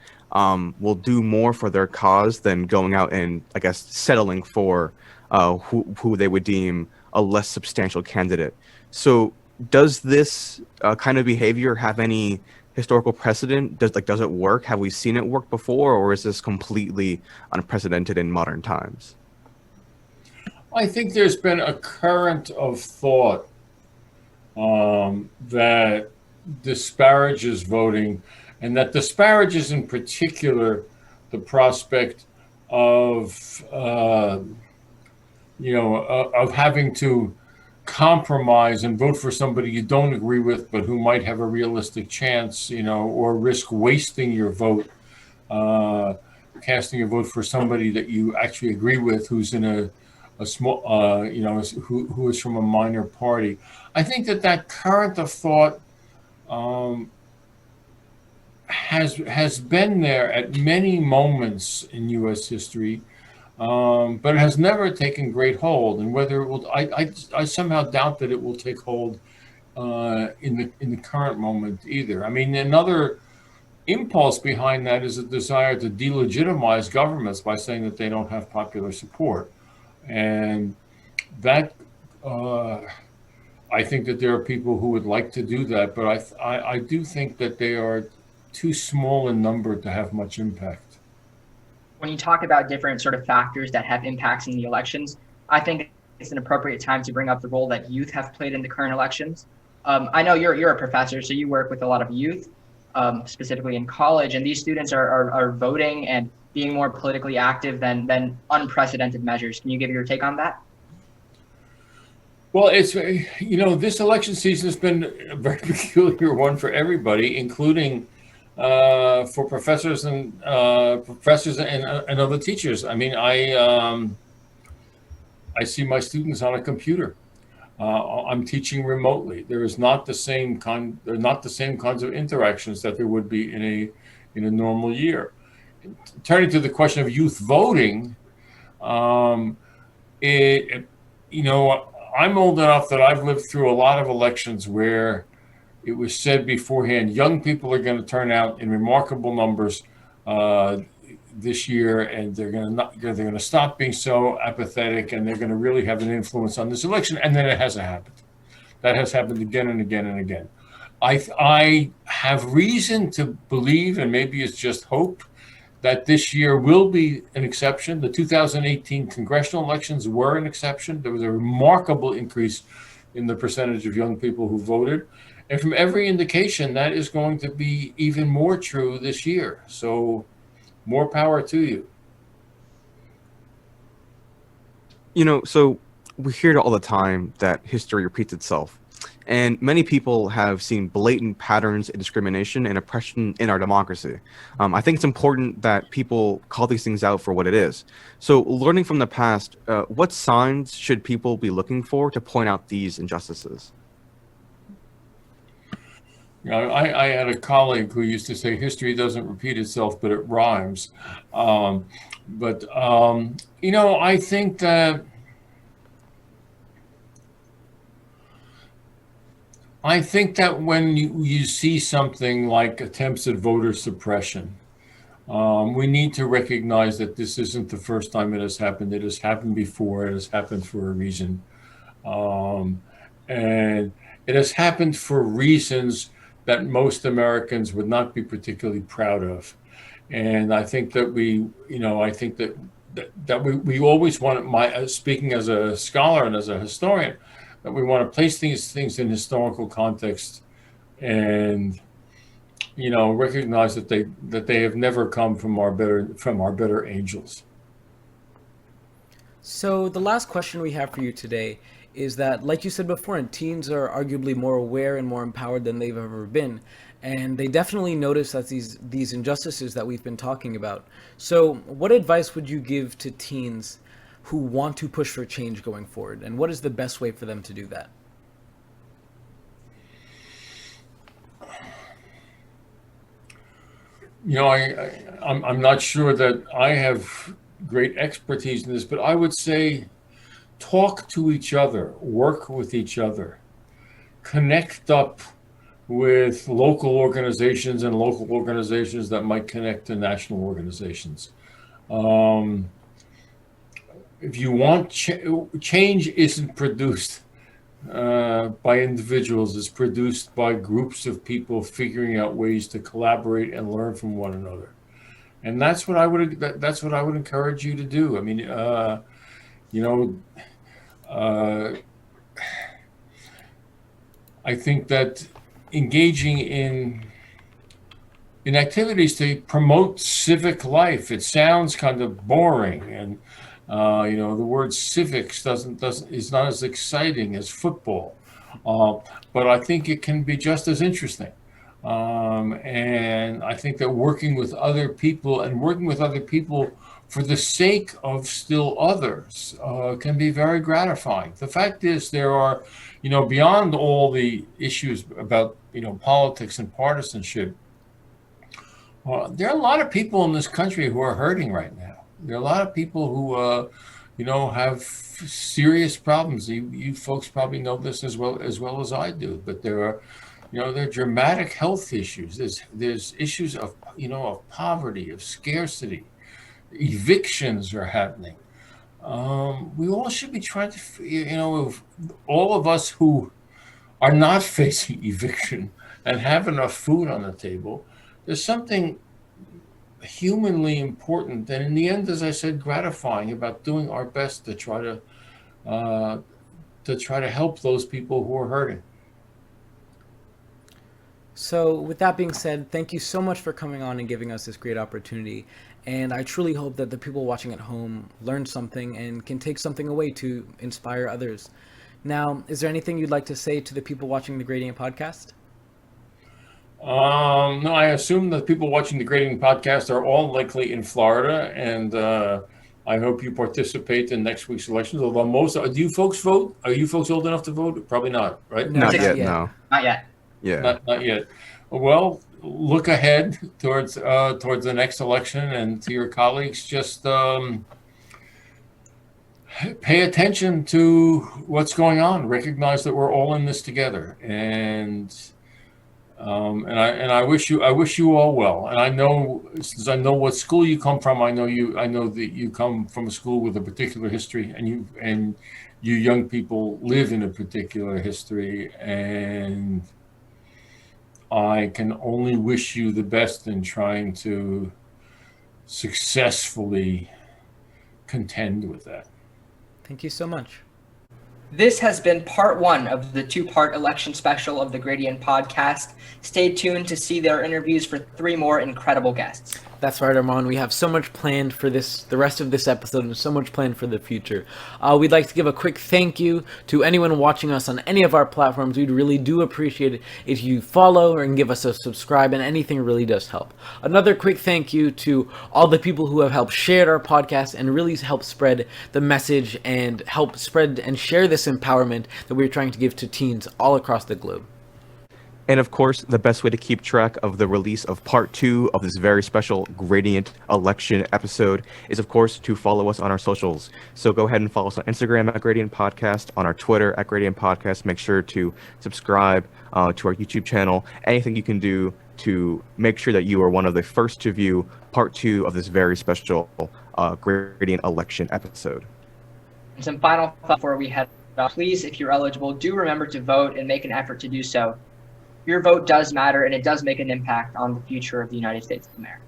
will do more for their cause than going out and, I guess, settling for who they would deem a less substantial candidate. So does this kind of behavior have any historical precedent? Does it work? Have we seen it work before, or is this completely unprecedented in modern times? I think there's been a current of thought that disparages voting, and that disparages in particular the prospect of of having to compromise and vote for somebody you don't agree with, but who might have a realistic chance, or risk wasting your vote, casting a vote for somebody that you actually agree with, who's in a small, who is from a minor party. I think that current of thought has been there at many moments in U.S. history, but it has never taken great hold. And whether it will, I somehow doubt that it will take hold in the current moment either. I mean, another impulse behind that is a desire to delegitimize governments by saying that they don't have popular support, and that I think that there are people who would like to do that, but I do think that they are too small in number to have much impact. When you talk about different sort of factors that have impacts in the elections, I think it's an appropriate time to bring up the role that youth have played in the current elections. I know you're a professor, so you work with a lot of youth, specifically in college, and these students are voting and being more politically active than unprecedented measures. Can you give your take on that? Well, it's, this election season has been a very peculiar one for everybody, including for professors and other teachers. I mean, I see my students on a computer. I'm teaching remotely. There is not the same kinds of interactions that there would be in a normal year. Turning to the question of youth voting, I'm old enough that I've lived through a lot of elections where it was said beforehand, young people are going to turn out in remarkable numbers this year, and they're going to stop being so apathetic, and they're going to really have an influence on this election. And then it hasn't happened. That has happened again and again and again. I have reason to believe, and maybe it's just hope, that this year will be an exception. The 2018 congressional elections were an exception. There was a remarkable increase in the percentage of young people who voted. And from every indication, that is going to be even more true this year. So more power to you. So we hear it all the time that history repeats itself. And many people have seen blatant patterns of discrimination and oppression in our democracy. I think it's important that people call these things out for what it is. So learning from the past, what signs should people be looking for to point out these injustices? I had a colleague who used to say history doesn't repeat itself, but it rhymes. I think that when you see something like attempts at voter suppression, we need to recognize that this isn't the first time it has happened. It has happened before. It has happened for a reason. And it has happened for reasons that most Americans would not be particularly proud of. And I think that we always want, speaking as a scholar and as a historian, that we want to place these things in historical context and, recognize that they have never come from our better angels. So the last question we have for you today is that, like you said before, teens are arguably more aware and more empowered than they've ever been. And they definitely notice that these injustices that we've been talking about. So what advice would you give to teens who want to push for change going forward? And what is the best way for them to do that? I'm not sure that I have great expertise in this, but I would say talk to each other, work with each other, connect up with local organizations and local organizations that might connect to national organizations. If you want change isn't produced by individuals. It's produced by groups of people figuring out ways to collaborate and learn from one another. And that's what I would encourage you to do. I mean, I think that engaging in activities to promote civic life, it sounds kind of boring, and the word civics is not as exciting as football, but I think it can be just as interesting. And I think that working with other people for the sake of still others can be very gratifying. The fact is, there are, beyond all the issues about, politics and partisanship, there are a lot of people in this country who are hurting right now. There are a lot of people who, have serious problems. You folks probably know this as well as I do. But there are dramatic health issues. There's issues of poverty, of scarcity. Evictions are happening. We all should be trying to, all of us who are not facing eviction and have enough food on the table, there's something humanly important and in the end, as I said, gratifying about doing our best to try to help those people who are hurting. So with that being said, thank you so much for coming on and giving us this great opportunity. And I truly hope that the people watching at home learn something and can take something away to inspire others. Now, is there anything you'd like to say to the people watching the Gradient Podcast? No, I assume that people watching the Gradient Podcast are all likely in Florida, and I hope you participate in next week's elections. Although do you folks vote? Are you folks old enough to vote? Probably not, right? No, Not yet, no. Not yet. Yeah. Not yet. Well, look ahead towards the next election, and to your colleagues, just pay attention to what's going on. Recognize that we're all in this together, and I wish you all well. And I know, since I know what school you come from, I know that you come from a school with a particular history, and you young people live in a particular history, and I can only wish you the best in trying to successfully contend with that. Thank you so much. This has been part one of the two-part election special of the Gradient Podcast. Stay tuned to see their interviews for 3 more incredible guests. That's right, Armand. We have so much planned for the rest of this episode, and so much planned for the future. We'd like to give a quick thank you to anyone watching us on any of our platforms. We'd really do appreciate it if you follow and give us a subscribe, and anything really does help. Another quick thank you to all the people who have helped share our podcast and really help spread the message and help spread and share this empowerment that we're trying to give to teens all across the globe. And of course, the best way to keep track of the release of part 2 of this very special Gradient election episode is, of course, to follow us on our socials. So go ahead and follow us on Instagram at Gradient Podcast, on our Twitter at Gradient Podcast. Make sure to subscribe to our YouTube channel. Anything you can do to make sure that you are one of the first to view part 2 of this very special Gradient election episode. And some final thoughts before we head off. Please, if you're eligible, do remember to vote and make an effort to do so. Your vote does matter, and it does make an impact on the future of the United States of America.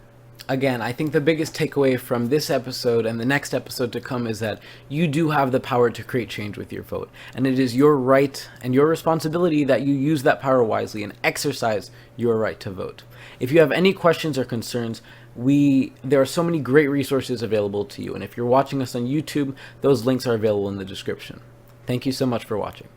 Again, I think the biggest takeaway from this episode and the next episode to come is that you do have the power to create change with your vote. And it is your right and your responsibility that you use that power wisely and exercise your right to vote. If you have any questions or concerns, there are so many great resources available to you. And if you're watching us on YouTube, those links are available in the description. Thank you so much for watching.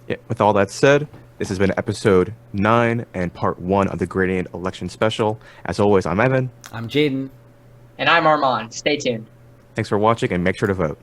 Yeah, with all that said, this has been episode 9 and part 1 of the Gradient election special. As always, I'm Evan. I'm Jaden. And I'm Armand. Stay tuned. Thanks for watching, and make sure to vote.